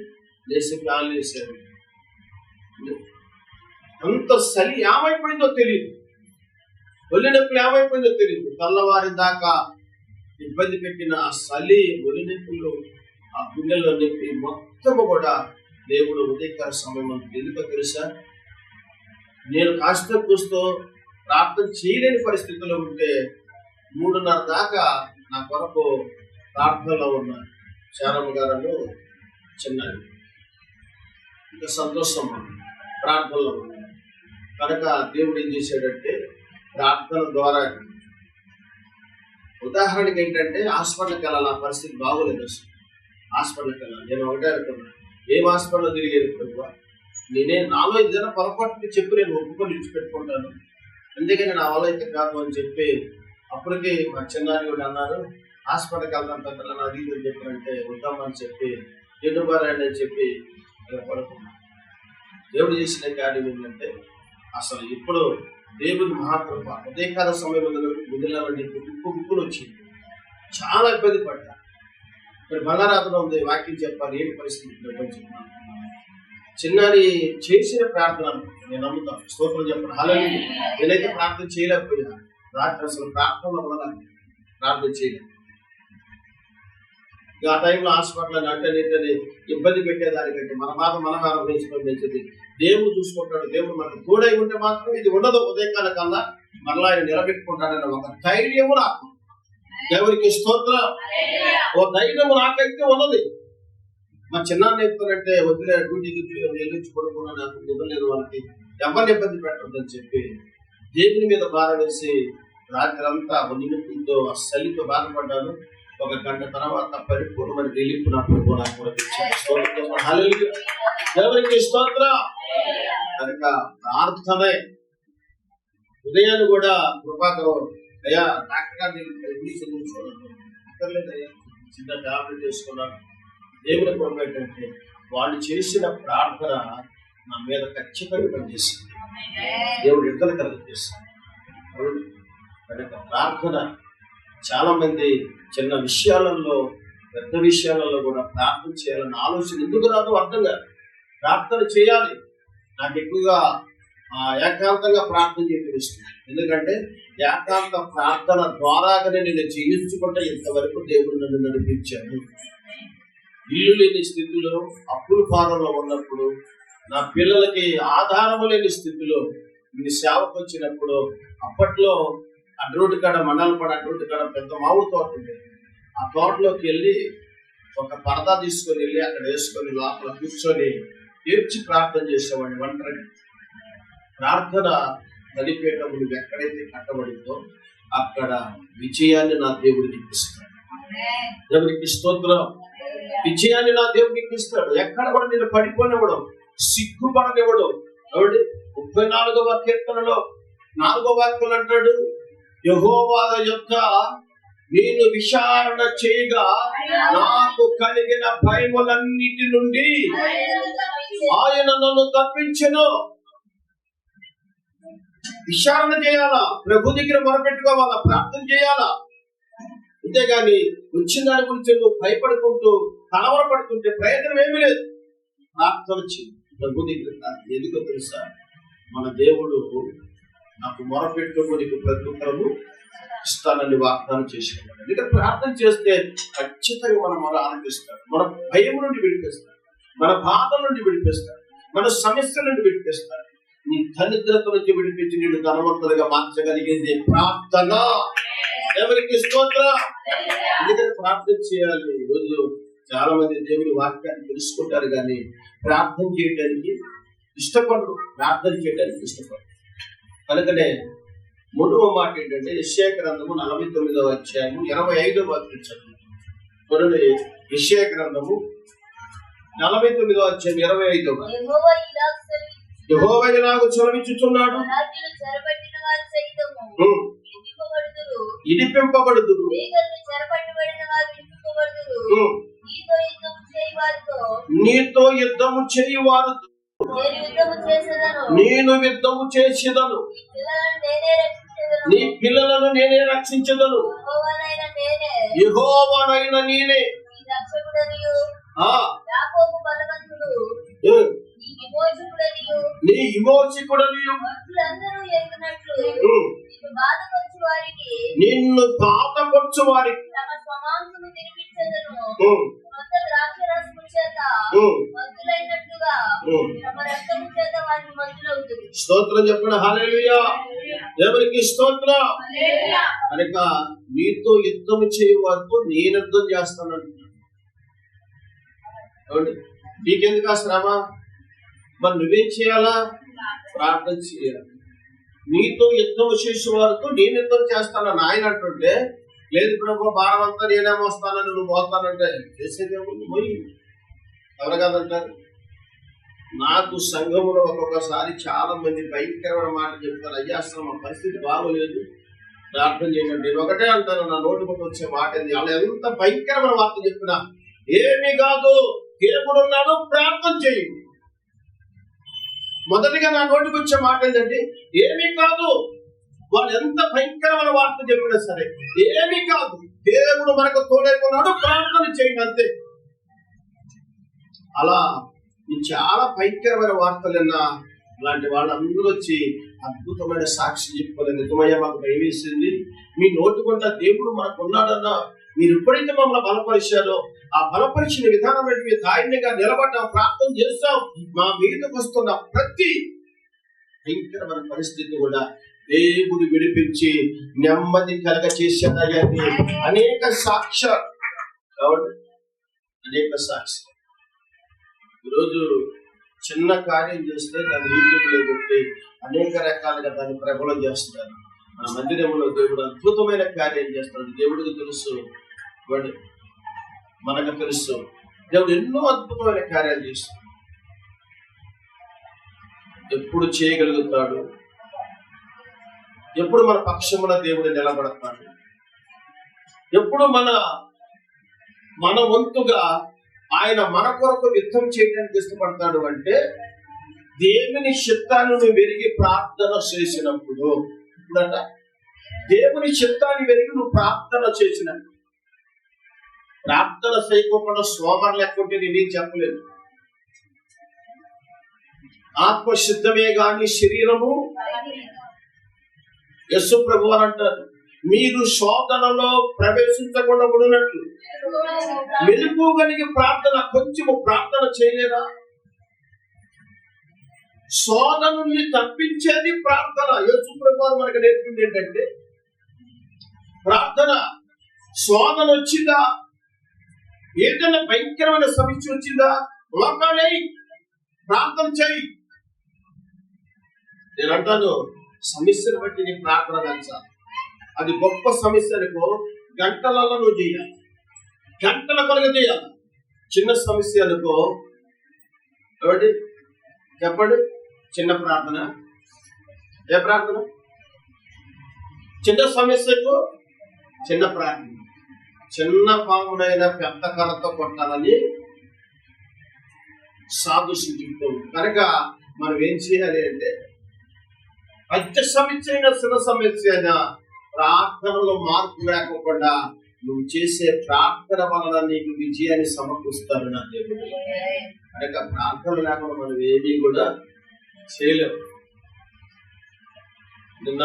లేచి ఫ్యాన్ వేసాను. అంత చలి ఏమైపోయిందో తెలియదు, ఒళ్ళు నొప్పులు ఏమైపోయిందో తెలియదు. తెల్లవారి దాకా ఇబ్బంది పెట్టిన ఆ చలి, ఒళ్ళు నొప్పులు, ఆ గుండెల్లో నొప్పి మొత్తము కూడా దేవుడు ఉదయకాల సమయం ఎందుకో తెలుసా? నేను కాస్త కూస్తూ ప్రార్థన చేయలేని పరిస్థితుల్లో ఉంటే 3:30 దాకా నా కొరకు ప్రార్థనలో ఉన్నారు శారమ్మ గారు, చిన్నారి. ఇంకా సంతోషం ప్రార్థనలో ఉన్నారు కనుక దేవుడు ఏం చేశాడంటే ప్రార్థన ద్వారా, ఉదాహరణకి ఏంటంటే హాస్పిటల్కి వెళ్ళాలి, ఆ పరిస్థితి బాగోలేదు. అసలు హాస్పిటల్కి వెళ్ళాలి. నేను ఒకటే అనుకున్నాను, ఏం హాస్పిటల్లో తిరిగేది ప్రభు, నాలో ఏదైనా పొరపాటు చెప్పి నేను ఒప్పుకొని ఇచ్చిపెట్టుకుంటాను, అందుకని నా వల్ల అయితే కాదు అని చెప్పి అప్పటికి మా చిన్నారి కూడా అన్నారు, హాస్పిటల్కి వెళ్తాను పెద్దలను అది అని చెప్పారంటే వద్దామని చెప్పి ఎదురుబారండి అని చెప్పి పడుకున్నాను. దేవుడు చేసిన కార్యం ఏంటంటే అసలు ఇప్పుడు దేవుని మహాకృప. ఉదయకాల సమయంలో విడుదలని గుప్పులు వచ్చింది. చాలా ఇబ్బంది పడ్డా. మరి బంగారాధన ఉంది, వాక్యం చెప్పాలి, ఏంటి పరిస్థితి చెప్పాను. చిన్నారి చేసిన ప్రార్థన నేను నమ్ముతాను, స్తోత్రం చెప్పాను. హల్లెలూయా. నేనైతే ప్రార్థన చేయలేకపోయినా రాత్రి అసలు ప్రార్థనలో ఉన్నదాన్ని ప్రార్థన చేయలేదు. ఆ టైంలో హాస్పిటల్ అంటే ఇబ్బంది పెట్టేదానికంటే మన బాధ మనం అనుభవించుకోవాలి. దేవుడు చూసుకుంటాడు. దేవుడు మనకు తోడై ఉంటే మాత్రం ఇది ఉండదు. ఉదయకాల కల్లా మరలా ఆయన నిలబెట్టుకుంటాడన్న ఒక ధైర్యము నాకు, దేవునికి స్తోత్రం. ఓ ధైర్యము నాకైతే ఉన్నది. మా చిన్నాన్ని చెప్తానంటే వదిలే డ్యూటీకి వెళ్ళించి పడుకున్నాను, నాకు కుదరలేదు, వాళ్ళకి ఎవరిని ఇబ్బంది పెట్టద్దని చెప్పి దేవుని మీద బాధ వేసి రాత్రి అంతా నిలుపుతో ఆ చలితో బాధపడ్డాను. 1 గంట తర్వాత పరిపూర్ణమైన రిలీఫ్ నాకు కూడా ఎవరికి స్తోత్రం. కనుక ప్రార్థనే. ఉదయాన్ని కూడా కృపాకరం అయ్యా డాక్టర్ గారు అక్కర్లేదయ్యా, చిన్న టాబ్లెట్ వేసుకున్నాను. దేవుని కృప ఏంటంటే వాళ్ళు చేసిన ప్రార్థన నా మీద ఖచ్చితంగా పనిచేసింది. దేవుడు విడుదల కలుగజేస్తాడు. కనుక ప్రార్థన చాలా మంది చిన్న విషయాలలో పెద్ద విషయాలలో కూడా ప్రార్థన చేయాలని ఆలోచన ఎందుకు రాదో అర్థం కాదు. ప్రార్థన చేయాలి. నాకు ఎక్కువగా ఏకాంతంగా ప్రార్థన చేయడం ఇష్టం. ఎందుకంటే ఏకాంత ప్రార్థన ద్వారాగానే నేను చేయించుకుంటే ఇంతవరకు దేవుడు నన్ను నడిపించాను. ఇల్లు లేని స్థితిలో, అప్పుల పాదంలో ఉన్నప్పుడు, నా పిల్లలకి ఆధారము లేని స్థితిలో నీ సేవకు వచ్చినప్పుడు, అప్పట్లో అడ్రోడ్డు కాడ మండలపడ అడ్రోడ్డు కాడ పెద్ద మామిడి తోట ఉండేది. ఆ తోటలోకి వెళ్ళి ఒక పరదా తీసుకొని వెళ్ళి అక్కడ వేసుకొని లోపల కూర్చొని ఏడ్చి ప్రార్థన చేసేవాడిని. ఒంటరి ప్రార్థన నడిపేటప్పుడు నువ్వు ఎక్కడైతే కట్టబడిందో అక్కడ విజయాన్ని నా దేవుడికి ఇస్తాడు. దేవుడికి స్తోత్రం. విజయాన్ని నా దేవుడికి ఇస్తాడు. ఎక్కడ కూడా నేను పడిపోనివ్వడు, సిగ్గుపడనివ్వడు. కాబట్టి 34వ కీర్తనలో 4వ వాక్యం అంటాడు, యెహోవా యొద్ద నేను విచారణ చేయగా నాకు కలిగిన భయములన్నిటి నుండి ఆయన నన్ను తప్పించెను. విచారణ చేయాలా, ప్రభు దగ్గర మొరపెట్టుకోవాలా, ప్రార్థన చేయాలా. అంతేగాని వచ్చిన దాని గురించి నువ్వు భయపడుకుంటూ కలవరపడుతుంటే ప్రయోజనం ఏమీ లేదు. ప్రార్థన చేయి ప్రభు దగ్గర. ఎందుకో తెలుసా, మన దేవుడు నాకు మొరపెట్టుకుని ప్రత్యుత్తరము ఇస్తానని వాగ్దానం చేసేవాడు. ఎందుకంటే ప్రార్థన చేస్తే ఖచ్చితంగా మన మొర ఆనందిస్తాడు, మన భయం నుండి విడిపిస్తాడు, మన బాధ నుండి విడిపిస్తాడు, మన సమస్య నుండి విడిపిస్తాడు. నీ దరిద్రత నుంచి విడిపించి నేను ధనవంతులుగా మార్చగలిగింది ప్రార్థన. ఎవరికి స్తోత్రం. ఎందుకంటే ప్రార్థన చేయాలి. ఈరోజు చాలా మంది దేవుని వాక్యాన్ని తెలుసుకుంటారు కానీ ప్రార్థన చేయడానికి ఇష్టపడరు, ప్రార్థన చేయడానికి ఇష్టపడరు. కనుకనే 3వ మాట ఏంటంటే యెషయా గ్రంథము 49వ అధ్యాయము 25వ వాక్యం చదువు. యెషయా గ్రంథము 49వ అధ్యాయం 25వ. యెహోవా ఇలాగు సెలవిచ్చుచున్నాడు, ఇడిపింపబడుదురు, నీతో యుద్ధము చేయువారు నేను యుద్ధము చేసేదను, నీ పిల్లలను నేనే రక్షించదను, యెహోవానైన నేనే నీ విమోచకుడనియు నిన్ను బాధపరచు వారికి స్తోత్రం చెప్పండి. హల్లెలూయా. దేవునికి స్తోత్రం. కనుక నీతో యుద్ధం చేయవారితో నేను యుద్ధం చేస్తాను అంటున్నాడు. నీకెందుకు ఆ శ్రమ? మరి నువ్వేం చేయాలా? ప్రార్థన చేయాలి. నీతో యుద్ధం చేసే వారితో నేను యుద్ధం చేస్తానని ఆయన అంటుంటే, లేదు ప్రభు భారం అంతా నేనేమో వస్తానని నువ్వు పోతానంటే చేసేదేమో పోయి ఎవరు కాదంటారు. నాకు సంఘంలో ఒక్కొక్కసారి చాలా మంది భయంకరమైన మాట చెప్తారు, అయ్యా అసలు మా పరిస్థితి బాగోలేదు, ప్రార్థన చేయమండి. నేను ఒకటే అంటాను, నా నోటికి వచ్చే మాట ఏంది, వాళ్ళు ఎంత భయంకరమైన వార్త చెప్పినా ఏమీ కాదు, దేవుడు ఉన్నాడు, ప్రార్థన చేయండి. మొదటిగా నా నోటికి వచ్చే మాట ఏంటంటే ఏమీ కాదు. వాళ్ళు ఎంత భయంకరమైన వార్త చెప్పినా సరే ఏమీ కాదు, దేవుడు మనకు తోడైపోన్నాడు, ప్రార్థన చేయండి అంతే. అలా చాలా భయంకరమైన వార్తలన్నా అలాంటి వాళ్ళందరూ వచ్చి అద్భుతమైన సాక్షి చెప్పుకోలేదు. నిజమయ్యా మాకు భయం వేసింది, మీ నోటి కొంత దేవుడు మనకు ఉన్నాడన్నా, మీరు ఎప్పుడైతే మమ్మల్ని బలపరిచారో ఆ బలపరిచిన విధానం మీ ధైర్యంగా నిలబడ్డాం, ప్రార్థన చేస్తాం, మా మీదకు వస్తున్న ప్రతి భయంకరమైన పరిస్థితి కూడా దేవుడు విడిపించి నెమ్మది కలగ చేసేదయ్యాన్ని అనేక సాక్ష్యాలు కాబట్టి అనేక సాక్ష్యాలు. ఈరోజు చిన్న కార్యం చేస్తే దాన్ని యూట్యూబ్లో పెట్టి అనేక రకాలుగా దాన్ని ప్రబలం చేస్తున్నారు. మన మందిరంలో దేవుడు అద్భుతమైన కార్యం చేస్తాడు. దేవుడికి తెలుసు, మనకు తెలుసు, దేవుడు ఎన్నో అద్భుతమైన కార్యాలు చేస్తాడు. ఎప్పుడు చేయగలుగుతాడు, ఎప్పుడు మన పక్షమున దేవుడు నిలబడతాడు, ఎప్పుడు మన వంతుగా ఆయన మన కొరకు యుద్ధం చేయడానికి ఇష్టపడతాడు అంటే దేవుని చిత్తాన్ని నువ్వు వెరిగి ప్రార్థన చేసినప్పుడు. ఇప్పుడంట దేవుని చిత్తాన్ని వెరిగి నువ్వు ప్రార్థన చేసినప్పుడు, ప్రార్థన చేయకుండా సోమరు లేకుంటే నేనేం చెప్పలేదు. ఆత్మ సిద్ధమే గాని శరీరము, యేసు ప్రభు అని అంటారు, మీరు శోధనలో ప్రవేశించకుండా ఉన్నట్లు మెలుగుగలిగి ప్రార్థన, కొంచెము ప్రార్థన చేయలేరా? శోధనని తప్పించేది ప్రార్థన. యేసు ప్రభువు మనకు నేర్పింది ఏంటంటే ప్రార్థన. శోధన వచ్చిందా, ఏదైనా భయంకరమైన సమస్య వచ్చిందా, లోకాలే ప్రార్థన చేయి. నేను అంటాను, సమస్యను బట్టి నీ ప్రార్థన పెంచాలి. అది గొప్ప సమస్య అనుకో, గంటలలో నువ్వు చేయాలి, గంటల కొలగా చేయాలి. చిన్న సమస్య అనుకో, కాబట్టి చెప్పండి, చిన్న ప్రార్థన. ఏ ప్రార్థన? చిన్న సమస్యకు చిన్న ప్రార్థన. చిన్న పామునైనా పెద్ద కర్రతో కొట్టాలని సాధు సూచిస్తుంది. కనుక మనం ఏం చేయాలి అంటే, పెద్ద సమస్య అయినా చిన్న సమస్య అయినా ప్రార్థనలో మార్పు లేకుండా నువ్వు చేసే ప్రార్థన వలన నీకు విజయాన్ని సమకూరుస్తాడు నా దేవుడు. కనుక ప్రార్థన లేకుండా మనం ఏమీ కూడా చేయలేము. నిన్న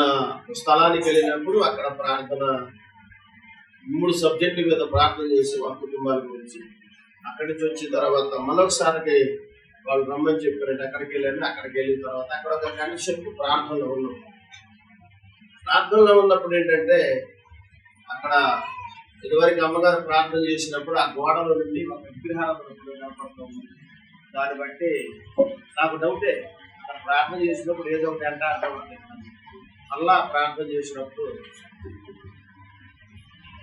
స్థలానికి వెళ్ళినప్పుడు అక్కడ ప్రార్థన 3 సబ్జెక్టుల మీద ప్రార్థన చేసి మా కుటుంబాల గురించి, అక్కడి నుంచి వచ్చిన తర్వాత మరొకసారికి వాళ్ళు రమ్మని చెప్పారంటే అక్కడికి వెళ్ళండి. అక్కడికి వెళ్ళిన తర్వాత అక్కడ ఒక కనెక్షన్ ప్రార్థనలో ఉన్నాం. ప్రార్థనలో ఉన్నప్పుడు ఏంటంటే, అక్కడ ఇదివరకు అమ్మగారు ప్రార్థన చేసినప్పుడు ఆ గోడల నుండి ఒక విగ్రహాలు కనపడుతుంది. దాన్ని బట్టి నాకు డౌటే, అక్కడ ప్రార్థన చేసినప్పుడు ఏదో ఒక గంట అర్థం. అలా ప్రార్థన చేసినప్పుడు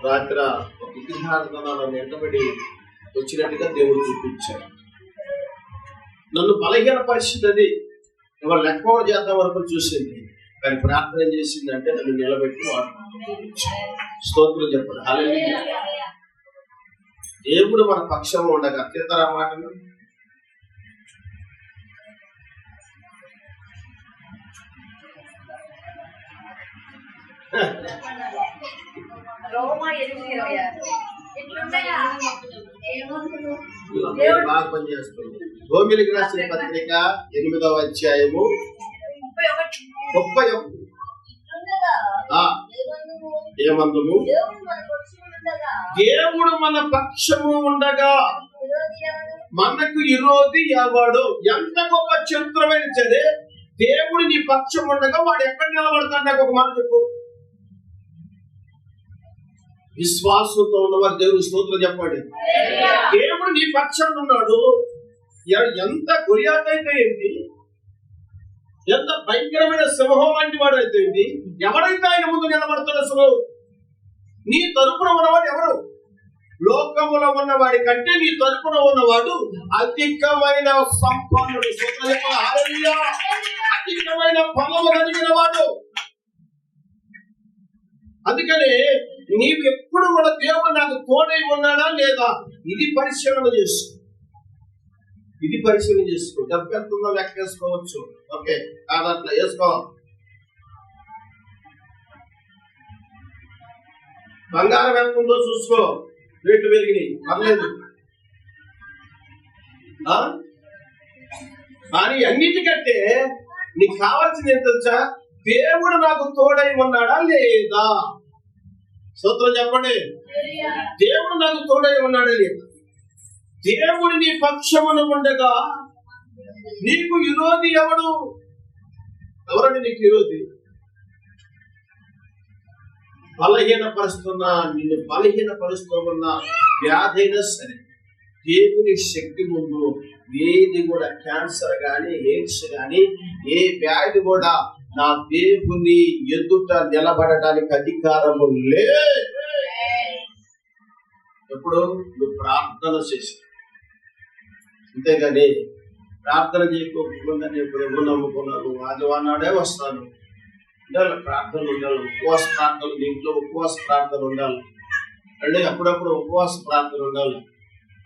రాత్రి ఒక విగ్రహార్థనాలను వెంటబడి వచ్చినట్టుగా దేవుడు చూపించాడు. నన్ను బలహీన పరిస్థితి ఇవాళ లెక్క చేద్దాం వరకు చూసింది, కానీ ప్రార్థన చేసిందంటే నన్ను నిలబెట్టి వాడు స్తోత్రం చెప్పాడు. హల్లెలూయా. దేవుడు మన పక్షం ఉండగా తీతరా మాటలు. బాగా పనిచేస్తుంది. రోమిలికి రాసిన పత్రిక 8వ అధ్యాయము 31. ఏమందుము? దేవుడు మన పక్షము ఉండగా మనకు విరోధి ఎవడు? ఎంత గొప్ప చరిత్రమైన సరే దేవుడు నీ పక్షం ఉండగా వాడు ఎక్కడ నిలబడతాడు? నాకు ఒక మాట చెప్పు. విశ్వాసంతో ఉన్నవారు దేవుడు స్తోత్రం చెప్పండి. దేవుడు నీ పక్షాన ఉన్నాడు. ఎంత గొర్యాత అయితే ఏంటి, ఎంత భయంకరమైన సింహం లాంటి వాడు అయితే ఏంటి, ఎవరైతే ఆయన ముందు నిలబడతాడు? అసలు నీ తరపున ఉన్నవాడు ఎవరు? లోకములో ఉన్నవాడి కంటే నీ తరపున ఉన్నవాడు అధికమైన సంపన్నుడు. అధికమైన ఫలము కలిగిన వాడు. అందుకని నీవు ఎప్పుడు కూడా దేవుడు నాకు తోడై ఉన్నాడా లేదా, ఇది పరిశీలన చేసుకో. ఇది పరిశీలన చేసుకో. డబ్బు ఎంత ఉందో లెక్క వేసుకోవచ్చు. ఓకే, కాదట్లా వేసుకో. బంగారం ఎంత ఉందో చూసుకో. రేట్లు పెరిగినాయి, పర్లేదు. కానీ అన్నిటికంటే నీకు కావాల్సింది ఏంటి తెలుసా? దేవుడు నాకు తోడై ఉన్నాడా లేదా? స్తోత్రం చెప్పండి. దేవుడు నాకు తోడై ఉన్నాడా లేదా? దేవుడు నీ పక్షమున ఉండగా నీకు విరోధి ఎవడు? ఎవరండి నీకు విరోధి? నిన్ను బలహీనపరుస్తూ ఉన్న వ్యాధైనా సరే, దేవుని శక్తి ముందు ఏది కూడా, క్యాన్సర్ గాని ఎయిడ్స్ గాని ఏ వ్యాధి కూడా నా దేవుని ఎదుట నిలబడటానికి అధికారము లేదు. ఎప్పుడు నువ్వు ప్రార్థన చేసి, అంతేగాని ప్రార్థన చేయకపోకుండా ప్రభు నమ్ముకున్నాను, ఆదివారం నాడే వస్తాను ఉండాలి. ప్రార్థనలు ఉండాలి, ఉపవాస ప్రార్థనలు. దీంట్లో ఉపవాస ప్రార్థన ఉండాలి అంటే అప్పుడప్పుడు ఉపవాస ప్రార్థన ఉండాలి.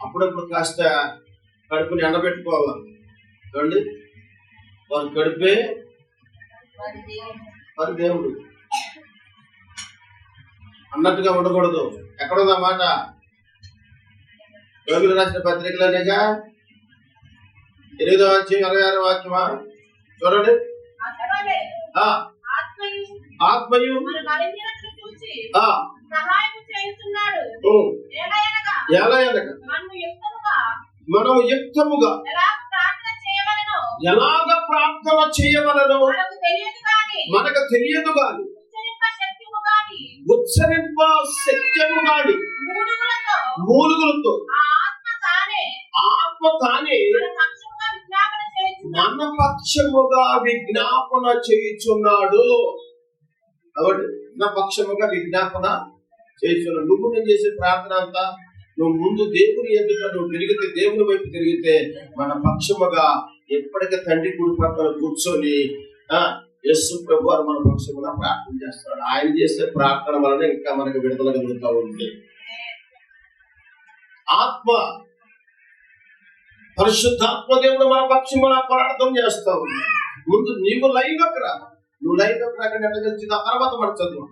అప్పుడప్పుడు కాస్త కడుపుని ఎండబెట్టుకోవాలి. చూడండి, వారి కడుపే వారి దేవుడు అన్నట్టుగా ఉండకూడదు. ఎక్కడుందా మాట? యోగులు రాసిన పత్రికలనేగా 8వ అధ్యాయం 26వ వాక్యమా? చూడండి. ఆత్మయు సహాయం చేస్తున్నాడు. ఎలాగనగా మనం యుక్తముగా ఎలాగ ప్రార్థన చేయవలనో మనకు తెలియదు గాని ఉచ్చరింప సత్యము గాని మూలుగులతో ఆత్మ తానే మన పక్షముగా విజ్ఞాపన చేయుచున్నాడు. కాబట్టి నా పక్షముగా విజ్ఞాపన చేస్తున్నాడు. నువ్వు నేను చేసే ప్రార్థన అంతా నువ్వు ముందు దేవుని ఎదుట నువ్వు తిరిగితే, దేవుని వైపు తిరిగితే మన పక్షముగా ఎప్పటికీ తండ్రి కుడి పక్కన కూర్చొని యేసు ప్రభు వారు మన పక్షముగా ప్రార్థన చేస్తాడు. ఆయన చేసే ప్రార్థన వలన ఇంకా మనకు విడుదల కలుగుతూ ఉంది. ఆత్మ పరిశుద్ధాత్మ దేవుడు మన పక్షముగా ప్రార్థన చేస్తా ఉంది. ముందు నీవు లైన్లోకి రా. నువ్వు లైన్లోకి రాకుండా ఆ తర్వాత మన చదువు.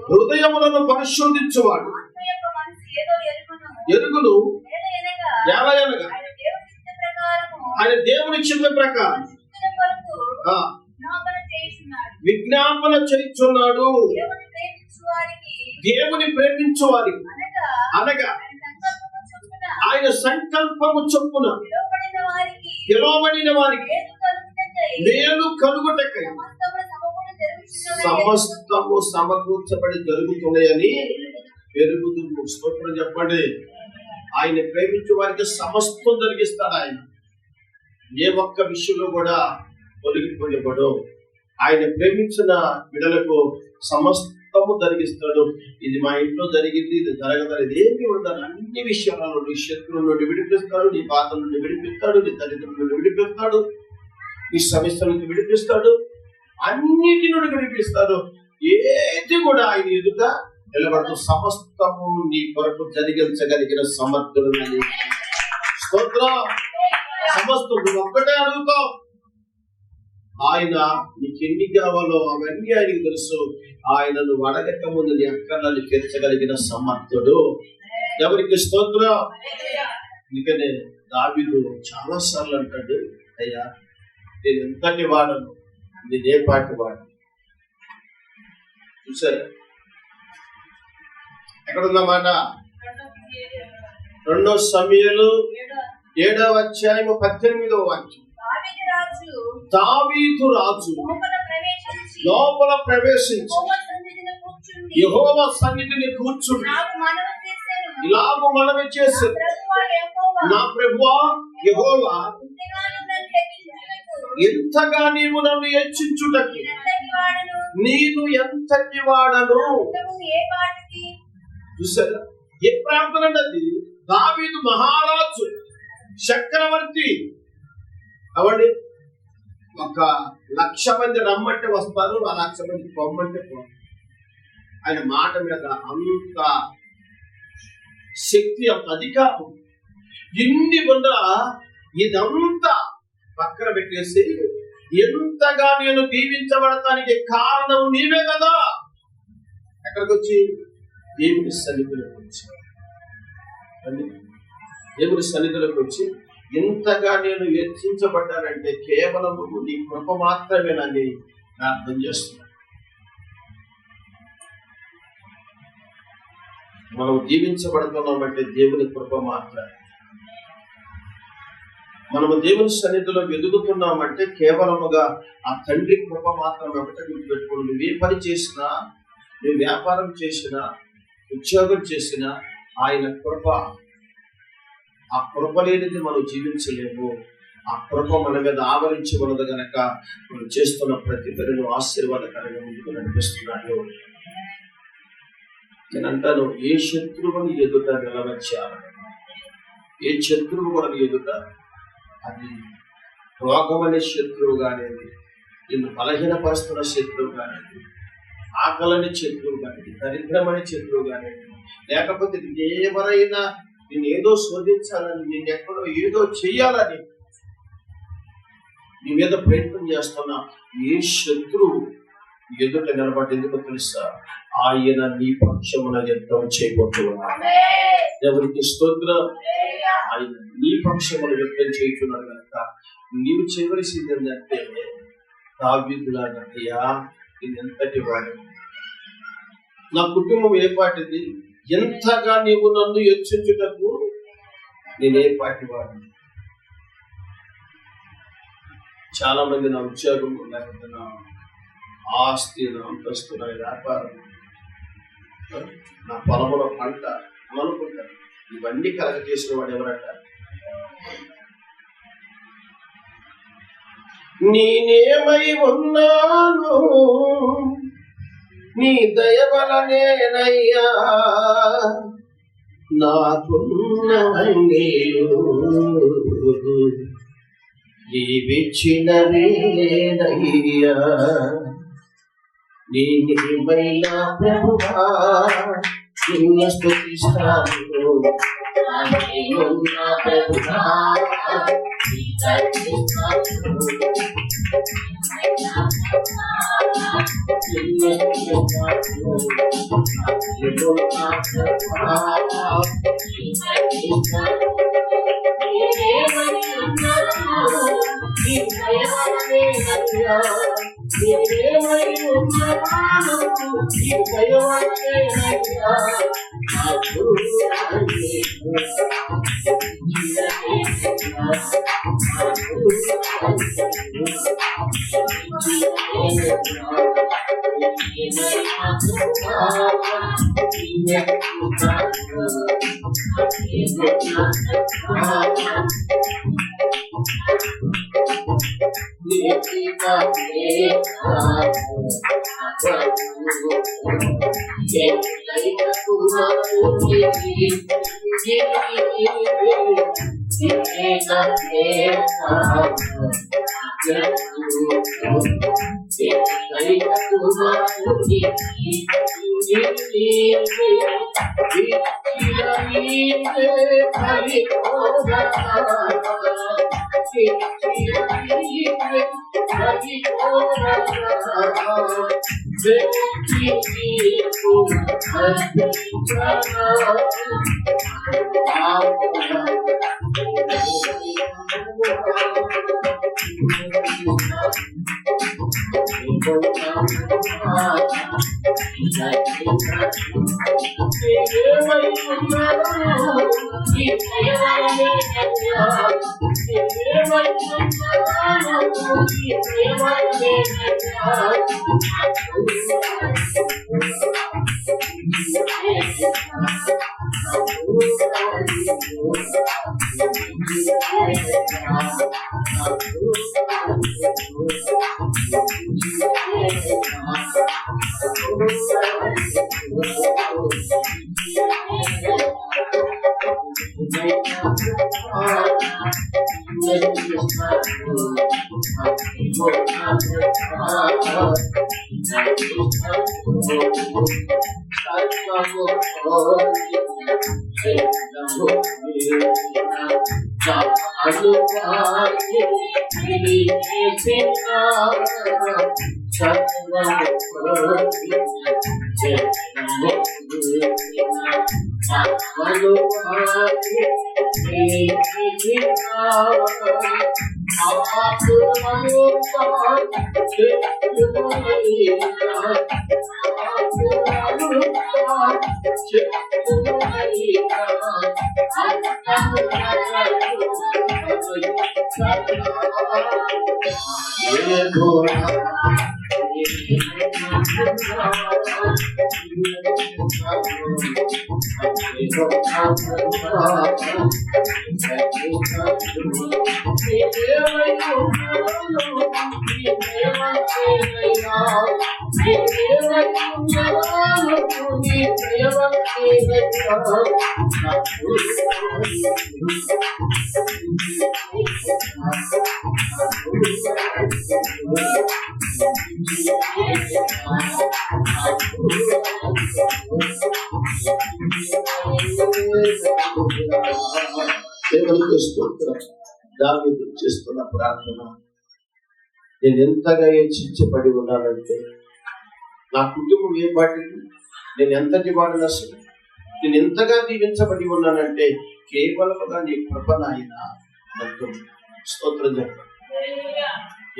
హృదయములను పరిశోధించువాడు ఎరుగును ఎలాగనగా ఆయన దేవుని చిత్త ప్రకారం విజ్ఞాపన చేయుచున్నాడు. దేవుని ప్రేమించు వారికి అనగా ఆయన సంకల్పము చొప్పున పిలువబడిన వారికి మేలు కలుగుటకై సమస్తము సమకూర్చబడి జరుగుతున్నాయని పెరుగుతూ స్తోత్రం చెప్పండి. ఆయన ప్రేమించే వారికి సమస్తం జరిగిస్తాడు. ఆయన ఏ ఒక్క విషయంలో కూడా తొలగిపోయేవాడు. ఆయన ప్రేమించిన బిడ్డలకు సమస్తము జరిగిస్తాడు. ఇది మా ఇంట్లో జరిగింది, ఇది జరగదనేది ఏమి ఉండదు. అన్ని విషయాలలో నీ శత్రువుల నుండి విడిపిస్తాడు, నీ బాధల నుండి విడిపిస్తాడు, నీ తల్లిదండ్రుల నుండి విడిపిస్తాడు, నీ సమస్యల నుండి విడిపిస్తాడు, అన్నిటి నుండి విడిపిస్తాడు. ఏది కూడా ఆయన ఎదుట నిలబడుతూ సమస్తము నీ కొరకు జరిగించగలిగిన సమర్థుడు. స్తోత్రం. సమస్తం నువ్వు ఒక్కటే అడుగుతావు, ఆయన నీకు ఎన్ని కావాలో అవన్నీ ఆయనకు తెలుసు. ఆయన నువ్వు అడగక ముందు నీ అక్కర్లను తీర్చగలిగిన సమర్థుడు. ఎవరికి స్తోత్రం. అందుకనే దావీదు చాలా సార్లు అంటాడు, అయ్యా నేను ఎంతటి వాడను, నేనే పాటి వాడు. చూసారా ఎక్కడున్నమాట? 2 సమూయేలు 7వ అధ్యాయము 18వ వాక్యం. దావీదు రాజు లోపల ప్రవేశించి యెహోవా సన్నిధిని కూర్చుని ఇలాగ మనవి చేశాడు, నా ప్రభువా యెహోవా, ఎంతగా నీవు నన్ను హెచ్చించుటకి నేను ఎంతటి వాడను. చూసారా ఏ ప్రార్థన అది? దావీదు మహారాజు, చక్రవర్తి. అవండి 1,00,000 మంది రమ్మంటే వస్తారు, 1,00,000 మంది పొమ్మంటే పోతారు. ఆయన మాట మీద అంత శక్తి, అంత అధికారం. ఇన్ని ఉందా ఇదంతా పక్కన పెట్టేసి, ఎంతగా నేను దీవించబడటానికి కారణం నీవే కదా. ఎక్కడికి వచ్చి? దేవుని సన్నిధిలోకి వచ్చి, దేవుని సన్నిధిలోకి వచ్చి ఎంతగా నేను హెచ్చించబడ్డానంటే కేవలం నీ కృప మాత్రమేనని ప్రార్థన చేస్తున్నాను. మనం దీవించబడుతున్నామంటే దేవుని కృప మాత్రమే. మనము దేవుని సన్నిధిలో ఎదుగుతున్నామంటే కేవలముగా ఆ తండ్రి కృప మాత్రమే. ఒకటే గుర్తుపెట్టుకోండి, నువ్వు ఏ పని చేసినా, నువ్వు వ్యాపారం చేసినా, ఉద్యోగం చేసినా ఆయన కృప. ఆ కృప లేనిది మనం జీవించలేము. ఆ కృప మన మీద ఆవరించి ఉన్నది గనక మనం చేస్తున్న ప్రతి పనిని ఆశీర్వాదకరంగా ముందుకు నడిపిస్తున్నాడు. నేను అంటాను, ఏ శత్రువుని ఎదుట నిలవచ్చారు, ఏ శత్రువు కూడా ఎదుట, అది రోగం అనే శత్రువు కానిది, నిన్ను బలహీనపరుస్తున్న శత్రువు కానిది, ఆకలని శత్రువు కానిది, దరిద్రం అనే శత్రువు కానిది, లేకపోతే ఎవరైనా నేను ఏదో శోధించాలని, నేను ఎక్కడో ఏదో చెయ్యాలని నీ మీద ప్రయత్నం చేస్తున్నా ఏ శత్రువు ఎదుట నిలబడి ఎందుకో తెలుసా? ఆయన నీ పక్షమున యుద్ధం చేయబోతున్నాడు. ఎవరికి స్తోత్రం. ఆయన నీ పక్షమున యుద్ధం చేస్తున్నాడు కనుక నీవు చేయవలసింది ఏంటంటే దావీదులాగా, అయ్యా నేను ఎంతటి వాడు, నా కుటుంబం ఏ పాటిది, ఎంతగా నీవు నన్ను హెచ్చించుటకు నేనే పాటి వాడు. చాలా మంది నా ఉద్యోగం, లేకపోతే నా ఆస్తి, నా అంతస్తు, నా వ్యాపారం, నా పొలముల పంట అనుకుంటారు. ఇవన్నీ కలగజేసిన వాడు ఎవరట? నేనేమై ఉన్నాను నీ దయ వలనేనయ్యా, నాకున్నవన్నీయు నీవిచ్చినవేనయ్యా. నేనేమైనా ప్రభువా నిన్ను స్తుతిస్తాను, ప్రభువా దావీదు చేస్తున్న ప్రార్థన, నేను ఎంతగా హెచ్చించబడి ఉన్నానంటే, నా కుటుంబం ఏ పాటిది, నేను ఎంతటి వాడిని, అసలు నేను ఎంతగా దీవించబడి ఉన్నానంటే కేవలముగా నీ కృప నాయన. స్తోత్రం చెప్పండి.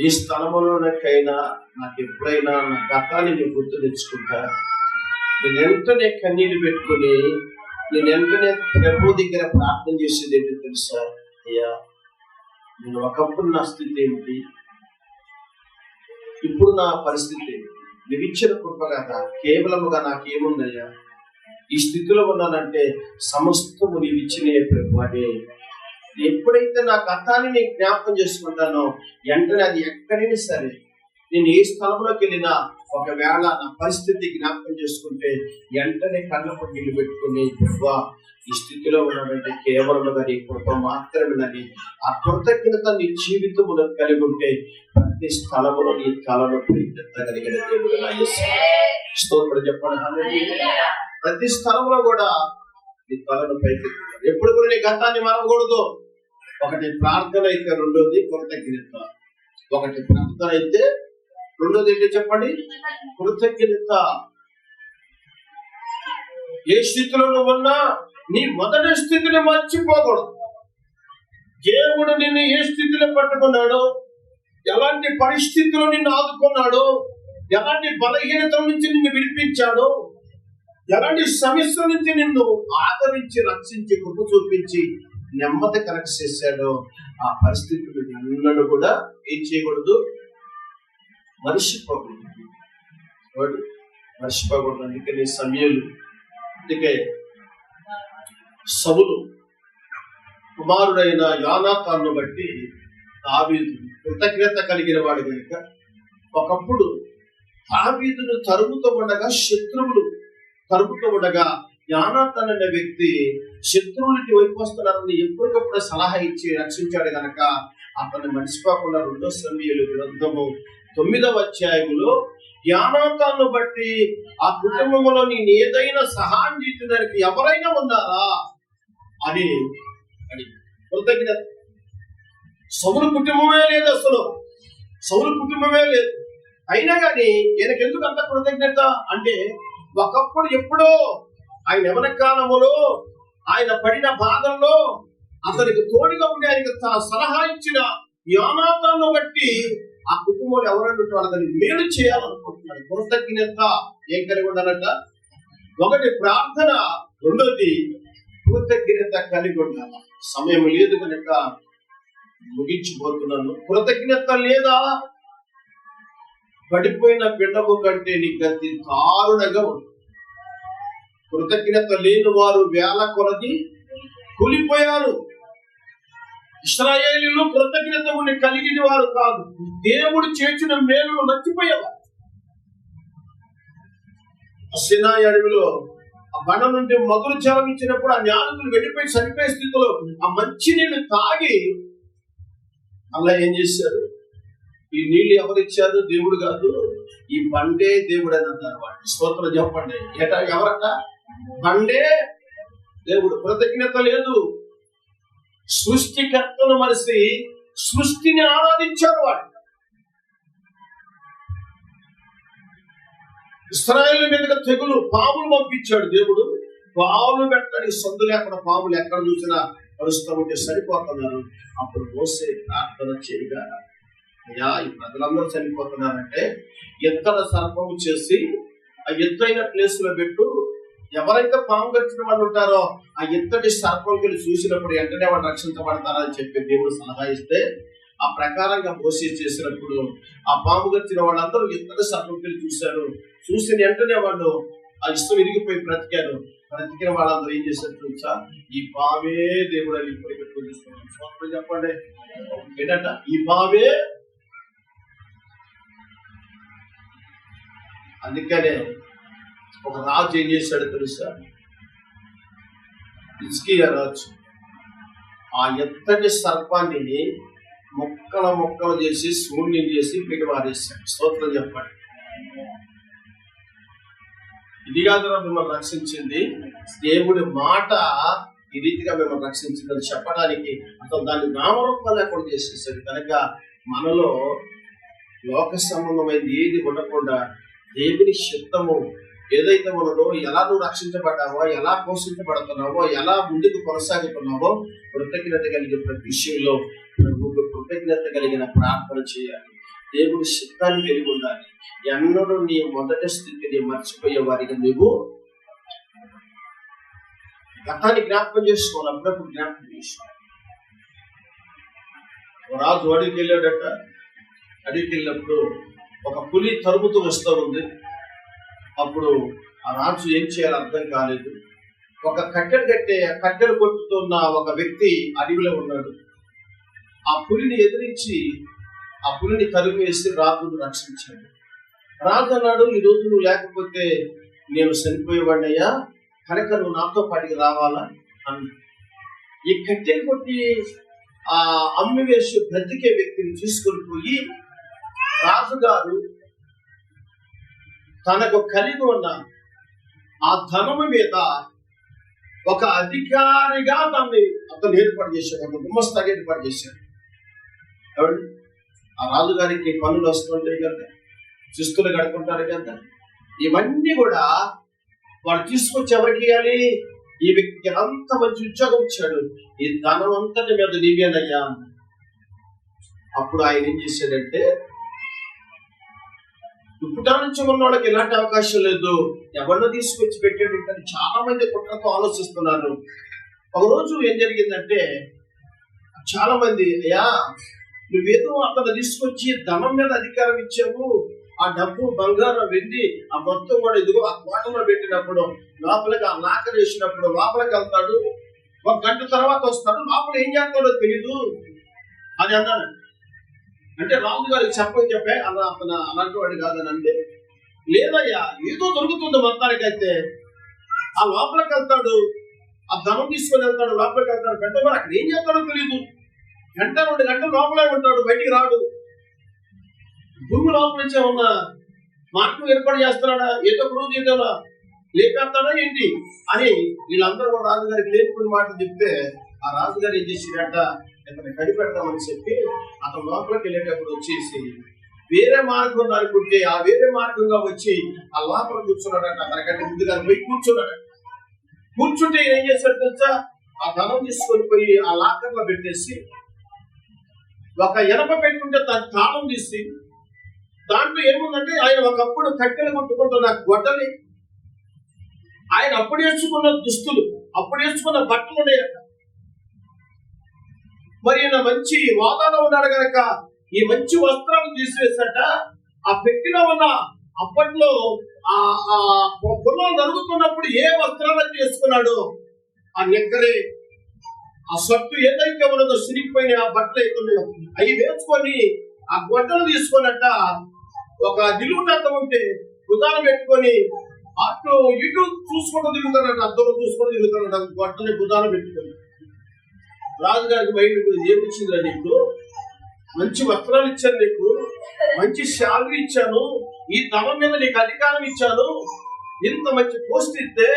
ఈ స్థలములోనకైనా నాకు ఎప్పుడైనా నా గతాన్ని నేను గుర్తు తెచ్చుకుంటా, నేను వెంటనే కన్నీళ్ళు పెట్టుకుని నేను వెంటనే ప్రభు దగ్గర ప్రార్థన చేసేది ఏంటో తెలుసా? అయ్యా, నేను ఒకప్పుడు నా స్థితి ఏమిటి, ఇప్పుడు నా పరిస్థితి ఏమిటి, నువ్వు ఇచ్చిన కృప కదా, కేవలముగా నాకేముందయ్యా, ఈ స్థితిలో ఉన్నానంటే సమస్తము నీవు ఇచ్చిన ప్రభు అని ఎప్పుడైతే నా గతాన్ని నేను జ్ఞాపకం చేసుకుంటానో వెంటనే అది ఎక్కడైనా సరే, నేను ఏ స్థలంలోకి వెళ్ళినా ఒకవేళ నా పరిస్థితి జ్ఞాపకం చేసుకుంటే వెంటనే కళ్ళకు నీళ్ళు పెట్టుకుని ప్రభా ఈ స్థితిలో ఉన్నాడంటే కేవలం నీ కృప మాత్రమేనని ఆ కృతజ్ఞత నీ జీవితంలో కలిగి ఉంటే ప్రతి స్థలములో నీ తలను ఎత్తగలిగిన దేవుడు స్తోత్రం చెప్పండి. ప్రతి స్థలంలో కూడా నీ తలను పైకెత్తుతాడు. ఎప్పుడు కూడా నీ గతాన్ని మరవకూడదు. ఒకటి ప్రార్థన అయితే, రెండోది కృతజ్ఞత. ఒకటి ప్రార్థన అయితే, రెండోది ఏంటి చెప్పండి? కృతజ్ఞత. ఏ స్థితిలో నువ్వు ఉన్నా నీ మొదటి స్థితిని మర్చిపోకూడదు. దేవుడు నిన్ను ఏ స్థితిలో పట్టుకున్నాడో, ఎలాంటి పరిస్థితుల్లో నిన్ను ఆదుకున్నాడో, ఎలాంటి బలహీనత నుంచి నిన్ను విడిపించాడో, ఎలాంటి సమస్య నుంచి నిన్ను ఆదరించి రక్షించి కృప చూపించి నెమ్మది కరెక్ట్ చేశాడో ఆ పరిస్థితులు ఎన్నడూ కూడా ఏం చేయకూడదు, మర్చిపోకూడదు. మర్చిపోకూడదు. అందుకని సమయలు, అందుకే సౌలు కుమారుడైన యోనాతాను బట్టి దావీదు కృతజ్ఞత కలిగిన వాడు కనుక ఒకప్పుడు దావీదును తరుముతూ ఉండగా, శత్రువులు తరుముతూ ఉండగా యోనాతాను అనే వ్యక్తి శత్రువులకి వైపు వస్తున్నారని ఎప్పటికప్పుడు సలహా ఇచ్చి రక్షించాడు కనుక అతన్ని మర్చిపోకుండా 2 సమూయేలు గ్రంథము 9వ అధ్యాయములో యోనాతాను బట్టి ఆ కుటుంబంలో నేను ఏదైనా సహాయం చేయడానికి ఎవరైనా ఉన్నారా అని కృతజ్ఞత. సౌలు కుటుంబమే లేదు, అసలు సౌలు కుటుంబమే లేదు. అయినా కానీ ఈయనకెందుకు అంత కృతజ్ఞత అంటే, ఒకప్పుడు ఎప్పుడో ఆయన యవన కాలములో ఆయన పడిన బాధల్లో అతనికి తోడుగా ఉండి ఆయనకు సలహా ఇచ్చిన యోనాతాను బట్టి ఆ కుటుంబంలో ఎవరైనా వాళ్ళని మేలు చేయాలనుకుంటున్నాడు. కృతజ్ఞత ఏం కలిగి ఉండాలంట? ఒకటి ప్రార్థన, రెండోది కృతజ్ఞత కలిగి ఉండాలి. సమయం లేదు కనుక ముగించిపోతున్నాను. కృతజ్ఞత లేదా పడిపోయిన బిడ్డకు కంటే నీకు అతి దారుణంగా ఉంది. కృతజ్ఞత లేని వారు వేల కొలది కూలిపోయారు. ఇశ్రాయేలీయులు కృతజ్ఞత ఉండి కలిగిన వారు కాదు, దేవుడు చేసిన మేలును మర్చిపోయేవారు. సినాయి అడవిలో ఆ బండ నుండి మధుర జలం ఇచ్చినప్పుడు ఆ జ్ఞానులు వెళ్ళిపోయి చనిపోయే స్థితిలో ఆ మంచి నీళ్లు తాగి అలా ఏం చేశారు? ఈ నీళ్లు ఎవరిచ్చారు? దేవుడు కాదు, ఈ బండే దేవుడు అని అన్నారు. వాడు స్తోత్రం చెప్పండి. ఎవరట? బండే దేవుడు. కృతజ్ఞత లేదు. సృష్టికర్తను మరిసి సృష్టిని ఆరాధించారు వాడు. ఇశ్రాయేలు మీదగా తెగులు పాములు పంపించాడు దేవుడు. పాములు పెట్టడానికి సందు లేకుండా పాములు ఎక్కడ చూసినా కలుస్తూ ఉంటే సరిపోతున్నారు. అప్పుడు మోసే ప్రార్థన చేయగా, అయ్యా ఈ ప్రజలందరూ చనిపోతున్నారంటే ఎత్తన సర్పము చేసి ఆ ఎత్తైన ప్లేస్ లో పెట్టు, ఎవరైతే పాము గడిచిన వాళ్ళు ఉంటారో ఆ ఎత్తటి సర్పంకులు చూసినప్పుడు వెంటనే వాళ్ళు రక్షించబడతారని చెప్పి దేవుడు సలహా ఇస్తే ఆ ప్రకారంగా మోసే చేసినప్పుడు ఆ పాము గడిచిన వాళ్ళందరూ ఎత్తటి సర్పంకులు చూశారు. చూసిన వెంటనే వాళ్ళు ఆ ఇష్టం విరిగిపోయి బ్రతికారు. బ్రతికిన వాళ్ళందరూ ఏం చేశారు తెలుసా? ఈ పామే దేవుడు అని ఇప్పటికీ పూజిస్తున్నాం. చెప్పండి ఏంటంట? ఈ పామే. అందుకనే ఒక రాజు ఏం చేశాడు తెలుసా? హిజ్కియా రాజు ఆ ఎత్తటి సర్పాన్ని మొక్కలు చేసి శూన్యం చేసి పీట వారేశాడు. స్తోత్రం చెప్పండి. ఇది కాదు మిమ్మల్ని రక్షించింది, దేవుడి మాట ఈ రీతిగా మిమ్మల్ని రక్షించిందని చెప్పడానికి అతను దాన్ని నామరూపం లేకుండా చేసేసాడు. కనుక మనలో లోక సంబంధమైంది ఏది ఉండకుండా దేవుని చిత్తము ఏదైతే ఉన్నదో, ఎలా నువ్వు రక్షించబడ్డావో, ఎలా పోషించబడుతున్నావో, ఎలా ముందుకు కొనసాగుతున్నావో కృతజ్ఞత కలిగిన ప్రతి విషయంలో కృతజ్ఞత కలిగిన ప్రార్థన చేయాలి. దేవుడి చిత్తాన్ని కలిగి ఉండాలి. ఎన్నడూ నీ మొదటి స్థితిని మర్చిపోయే వారికి నువ్వు గతాన్ని జ్ఞాపకం చేసుకోవాలి. అప్పుడప్పుడు జ్ఞాపకం చేసుకోవాలి. రాజు అడిగికి వెళ్ళాడట. అడిగికి వెళ్ళినప్పుడు ఒక పులి తరుముతూ వస్తూ ఉంది. అప్పుడు ఆ రాజు ఏం చేయాలో అర్థం కాలేదు. ఒక కట్టెలు కొట్టుతున్న ఒక వ్యక్తి అడవిలో ఉన్నాడు. ఆ పులిని ఎదిరించి ఆ పులిని తరిమేసి రాజును రక్షించాడు. రాజు అన్నాడు, ఈ రోజు నువ్వు లేకపోతే నేను చనిపోయేవాడినయ్యా, కనుక నువ్వు నాతో పాటికి రావాలా అన్నాడు. ఈ కట్టెలు కొట్టి ఆ అమ్మి వేసి బ్రతికే వ్యక్తిని తీసుకొని పోయి రాజుగారు తనకు కలిగి ఉన్న ఆ ధనము మీద ఒక అధికారిగా అతను ఏర్పాటు చేశాడు. ఒక గుమస్తాగా ఏర్పాటు చేశాడు. ఆ రాజుగారికి పనులు వస్తుంటాయి కదా, శిస్తులు కడుకుంటారు కదా, ఇవన్నీ కూడా వాడు తీసుకొచ్చి ఎవరికి ఇవ్వాలి? ఈ వ్యక్తికి అంత మంచి ఉద్యోగం ఇచ్చాడు, ఈ ధనం అంతటి మీద నీవేనయ్యా. అప్పుడు ఆయన ఏం చేశాడంటే, ఇప్పుడా నుంచి ఉన్న వాళ్ళకి ఎలాంటి అవకాశం లేదు, ఎవరినో తీసుకొచ్చి పెట్టాడు. కానీ చాలా మంది కుట్రతో ఆలోచిస్తున్నారు. ఒక రోజు ఏం జరిగిందంటే, చాలా మంది, అయ్యా నువ్వేదో అతను తీసుకొచ్చి ధనం మీద అధికారం ఇచ్చావు, ఆ డబ్బు బంగారం వెండి ఆ మొత్తం కూడా ఇదిగో ఆ కోటలో పెట్టినప్పుడు లోపలికి ఆ లాకర్ వేసినప్పుడు లోపలికి వెళ్తాడు, ఒక గంట తర్వాత వస్తాడు, లోపల ఏం చేస్తాడో తెలీదు అని అన్నాను. అంటే రాజు గారికి చెప్పే అతను అలాంటి వాడు కాదని అంటే, లేదయ్యా ఏదో దొరుకుతుంది మొత్తానికైతే. ఆ లోపలికి వెళ్తాడు, ఆ ధనం తీసుకొని వెళ్తాడు, లోపలికి వెళ్తాడు, గంట మరి అక్కడ ఏం చేస్తాడో తెలీదు. గంట 2 గంటలు లోపలే ఉంటాడు, బయటికి రాడు. భూమి లోపల నుంచి ఉన్న మార్గం ఏర్పాటు చేస్తున్నాడా, ఏదో ఒక రోజు ఏదో లేపేస్తాడా ఏంటి అని వీళ్ళందరూ కూడా రాజుగారికి లేపుకుని మాటలు చెప్తే, ఆ రాజుగారు ఏం చేసిరట, ఇతను కనిపెడతామని చెప్పి అతను లోపలికి వెళ్ళేటప్పుడు వచ్చేసి వేరే మార్గం అనుకుంటే ఆ వేరే మార్గంగా వచ్చి ఆ లోపల కూర్చున్నాడట. అతనికంటే ముందుగా పోయి కూర్చున్నాడు. కూర్చుంటే ఏం చేశాడు తెలుసా, ఆ ధనం తీసుకొని పోయి ఆ లాకర్లో పెట్టేసి ఒక ఎనప పెట్టుకుంటే దాని తాళం తీసి దాంట్లో ఏముందంటే, ఆయన ఒకప్పుడు కట్టెలు కొట్టుకుంటున్న గొడ్డలి, ఆయన అప్పుడు వేసుకున్న దుస్తులు, అప్పుడు వేసుకున్న బట్టలు ఉన్నాయట. మరి ఈయన మంచి వాతావరణం ఉన్నాడు కనుక ఈ మంచి వస్త్రాలు తీసివేసట. ఆ పెట్టిలో ఉన్న అప్పట్లో ఆ పొలం నరుగుతున్నప్పుడు ఏ వస్త్రాలను చేసుకున్నాడు, ఆ నిక్కరే ఆ సట్టు ఏదైతే ఉన్నదో సిరిగిపోయిన ఆ బట్టలు అవుతున్నాయో అవి వేసుకొని ఆ గొడ్డలు తీసుకున్నట్ట ఒక నిలువుట ఉంటే ఉదాహరణ పెట్టుకొని అటు ఇటు చూసుకుంటూ తిరుగుతానట, అద్దంలో చూసుకుంటూ తిరుగుతానట, గొడ్డని బుధాన పెట్టుకొని. రాజుగారికి బయటకు ఏమిచ్చిందిరా, నీకు మంచి వస్త్రాలు ఇచ్చాను, నీకు మంచి శాలరీ ఇచ్చాను, ఈ ధనం మీద నీకు అధికారం ఇచ్చాను, ఇంత మంచి పోస్ట్ ఇస్తే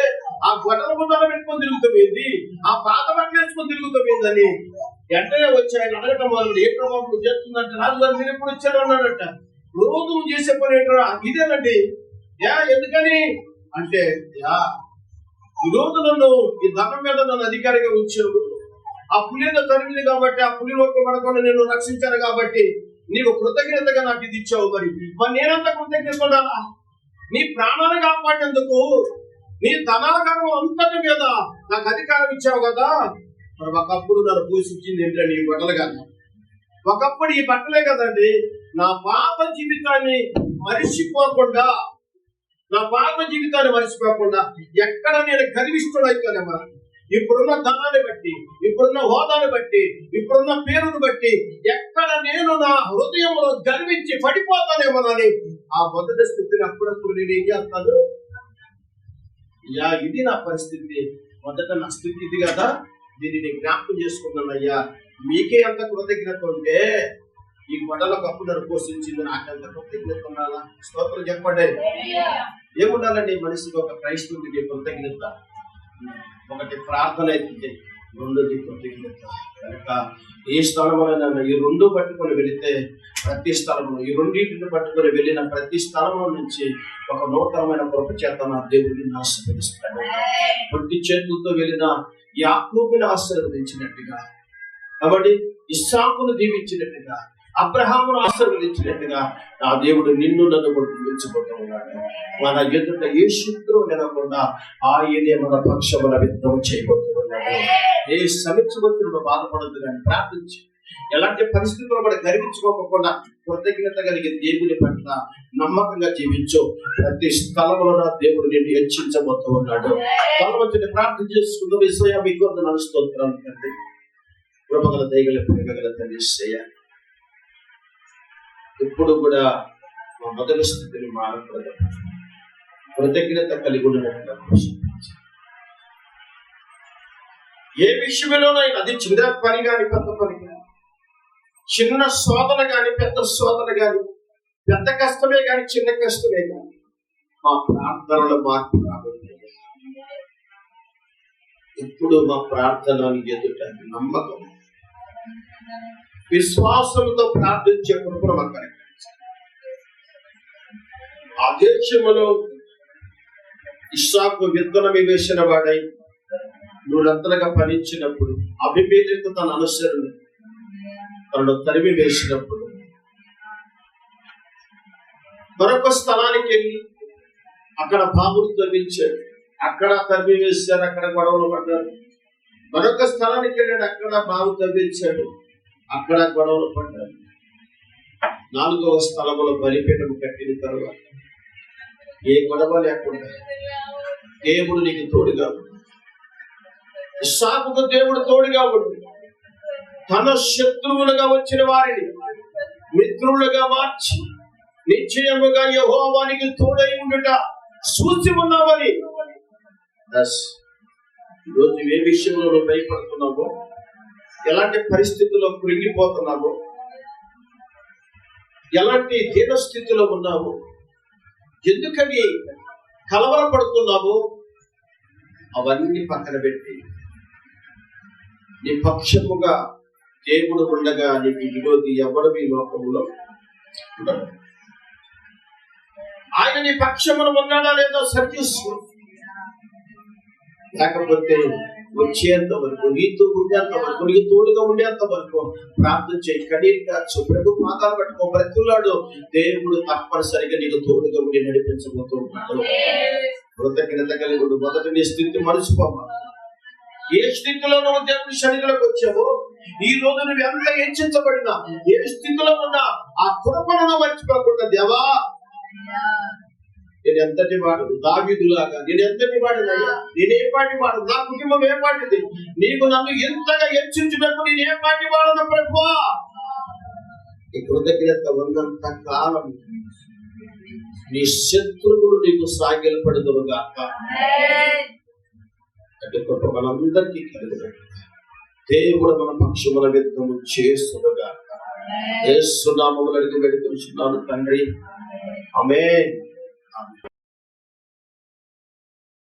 ఆ గొడవ బుధాన పెట్టుకొని తిరుగుతామేంది, ఆ పాత బట్టలు వేసుకొని తిరుగుతామేందని వెంటనే వచ్చి ఆయన అడగటం వాళ్ళు, ఏ ప్రభావం నువ్వు చేస్తుందంటే, రాజుగారు మీరు ఎప్పుడు వచ్చారు అన్నాడట. రోజు నువ్వు చేసే పని ఏంటో ఇదేనండి. ఎందుకని అంటే, ఈ రోజు నన్ను ఈ ధనం మీద నన్ను అధికారిగా ఉంచావు, ఆ పులితో తరిమింది కాబట్టి, ఆ పులి నోట్లో పడకుండా నేను రక్షించాను కాబట్టి నీవు కృతజ్ఞతగా నాకు ఇది ఇచ్చావు. మరి నేనంత కృతజ్ఞత ఉండాలా? నీ ప్రాణాన్ని కాపాడేందుకు నీ ధనాగరం అంతటి మీద నాకు అధికారం ఇచ్చావు కదా. మరి ఒకప్పుడు నన్ను పూజించింది ఏంటండి ఈ బట్టలు కదా, ఒకప్పుడు ఈ బట్టలే కదండి. నా పాత జీవితాన్ని మరిచిపోకుండా ఎక్కడ నేను గర్విష్ఠుడైపోయామా, ఇప్పుడున్న ధనాన్ని బట్టి, ఇప్పుడున్న హోదాను బట్టి, ఇప్పుడున్న పేరును బట్టి ఎక్కడ నేను నా హృదయంలో గర్వించి పడిపోతానేమోనని ఆ మొదటి స్థితిని అప్పుడప్పుడు నేను ఏం చేస్తాను, ఇది నా పరిస్థితి, మొదట నా స్థితి ఇది కదా, దీన్ని జ్ఞాపకం చేసుకున్నాను. అయ్యా మీకే ఎంత కృతజ్ఞత ఉంటే ఈ గొడవలకు అప్పుడు నన్ను పోషించింది, నాకెంత కృతజ్ఞత ఉండాలా? స్తోత్రం చెప్పండి. ఏముండాలండి మనిషికి? ఒక క్రైస్తవుడికి కృతజ్ఞత, ఒకటి ప్రార్థన అయితే, రెండోది కృతజ్ఞత. కనుక ఏ స్థలంలో ఈ రెండు పట్టుకొని వెళితే ప్రతి స్థలంలో, ఈ రెండింటిని పట్టుకొని వెళ్ళిన ప్రతి స్థలంలో నుంచి ఒక నూతనమైన కృప చేత నా దేవుడిని ఆశీర్వదిస్తాడు. పొట్టి చేతులతో వెళ్ళిన యాకోబుని ఆశీర్వదించినట్టుగా, కాబట్టి ఇస్సాకును దీవించినట్టుగా, అబ్రహామును ఆశీర్వదించినట్టుగా నా దేవుడు నిన్ను నన్ను కూడా దీవించబోతూ ఉన్నాడు. మన ఎదుట ఏ శత్రువు నిలకుండా ఆయనే మన పక్షమున యుద్ధం చేయబోతూ ఉన్నాడు. ఏ సమీక్షను బాధపడద్దు కానీ ప్రార్థించి, ఎలాంటి పరిస్థితుల్లో కూడా గర్వించుకోకుండా కృతజ్ఞత కలిగి దేవుని పట్ల నమ్మకంగా జీవించు. ప్రతి స్థలంలో నా దేవుడు నిన్ను హెచ్చించబోతూ ఉన్నాడు. తలవంచుని ప్రార్థన చేసుకుంటూ విషయ మీకు స్తోత్రాలు తండ్రి. కృపగల దయగల ప్రేమగల తండ్రి యేసయ్య, ఇప్పుడు కూడా మా మొదటి స్థితిని మారకూడదు. కృతజ్ఞత కలిగి ఉన్నట్లుగా ఏ విషయంలోనైనా, అది చిన్న పని కానీ పెద్ద పని కానీ, చిన్న శోధన కానీ పెద్ద శోధన కానీ, పెద్ద కష్టమే కానీ చిన్న కష్టమే కానీ, మా ప్రార్థనలో మార్పు రాబోతుంది. ఇప్పుడు మా ప్రార్థన ఎదుట నమ్మకం, విశ్వాసంతో ప్రార్థించే కృపను మాకు అనుగ్రహించండి. ఆ దేశంలో ఇస్సాకు విత్తనం వేసిన వాడై నూరంతలుగా ఫలించినప్పుడు, అబీమెలెకు తన అనుసరులు తనను తరిమి వేసినప్పుడు, మరొక స్థలానికి వెళ్ళి అక్కడ బాబులు తవ్వించాడు. అక్కడ తరిమి వేశారు, అక్కడ గొడవలు పడ్డారు. మరొక స్థలానికి వెళ్ళాడు, అక్కడ బాబు తవ్వించాడు, అక్కడ గొడవలు పడ్డారు. 4వ స్థలంలో బలిపీఠం కట్టిన తర్వాత ఏ గొడవ లేకుండా దేవుడు నీకు తోడుగా ఉంది. ఇస్సాకుకు దేవుడు తోడుగా ఉంది. తన శత్రువులుగా వచ్చిన వారిని మిత్రులుగా మార్చి నిశ్చయముగా యెహోవానికి తోడై ఉండుట సూచి ఉన్నామని. ఈరోజు ఏ విషయంలో నువ్వు భయపడుతున్నావో, ఎలాంటి పరిస్థితుల్లో కృంగిపోతున్నావో, ఎలాంటి దీనస్థితిలో ఉన్నావో, ఎందుకని కలవరపడుతున్నావో, అవన్నీ పక్కన పెట్టి నీ పక్షముగా దేవుడు ఉండగా నీకు విరోధి ఎవడు ఈ లోకంలో ఉండడు. ఆయన నీ పక్షమున ఉన్నాడా లేదో సరిచూసుకో. లేకపోతే వచ్చేంత వరకు, నీతో ఉండేంత వరకు, నీకు తోడుగా ఉండేంత వరకు ప్రార్థన చేయి, కన్నీరు కాచు, ప్రభు పాదాలు పట్టుకో, బ్రతుకులాడు. దేవుడు తప్పనిసరిగా నీకు తోడుగా ఉండి నడిపించబోతూ ఉన్నాడు. కృతజ్ఞత కలిగి మొదటి నీ స్థితి మరుచుకోమా. ఏ స్థితిలో నువ్వు దేవుని శరీరంలోకి వచ్చావో, ఈ రోజు నువ్వు ఎంత హెచ్చించబడినా, ఏ స్థితిలో ఉన్నా ఆ కృపను మర్చిపోకుండా, దేవా నేను ఎంతటి వాడు, దావీదులాగా నేను ఎంతటి వాడినయ్యా, నేనే పాటి వాడు, నా కుటుంబం ఏ పాటిది, నీకు నన్ను ఎంతగా హెచ్చించినప్పుడు నేను ఏ పాటి వాడను ప్రభువా. ఈ కృతజ్ఞత ఉన్నంత కాలం నీ శత్రువులు నీకు సాగిలపడుదురుగాక. అంటే గొప్ప మనందరికీ కలిగినట్టు దేవుడు మన పక్షమున యుద్ధము చేస్తునుగాక. యేసు నామములో అడిగి వేడుకొనుచున్నాను తండ్రి, ఆమేన్.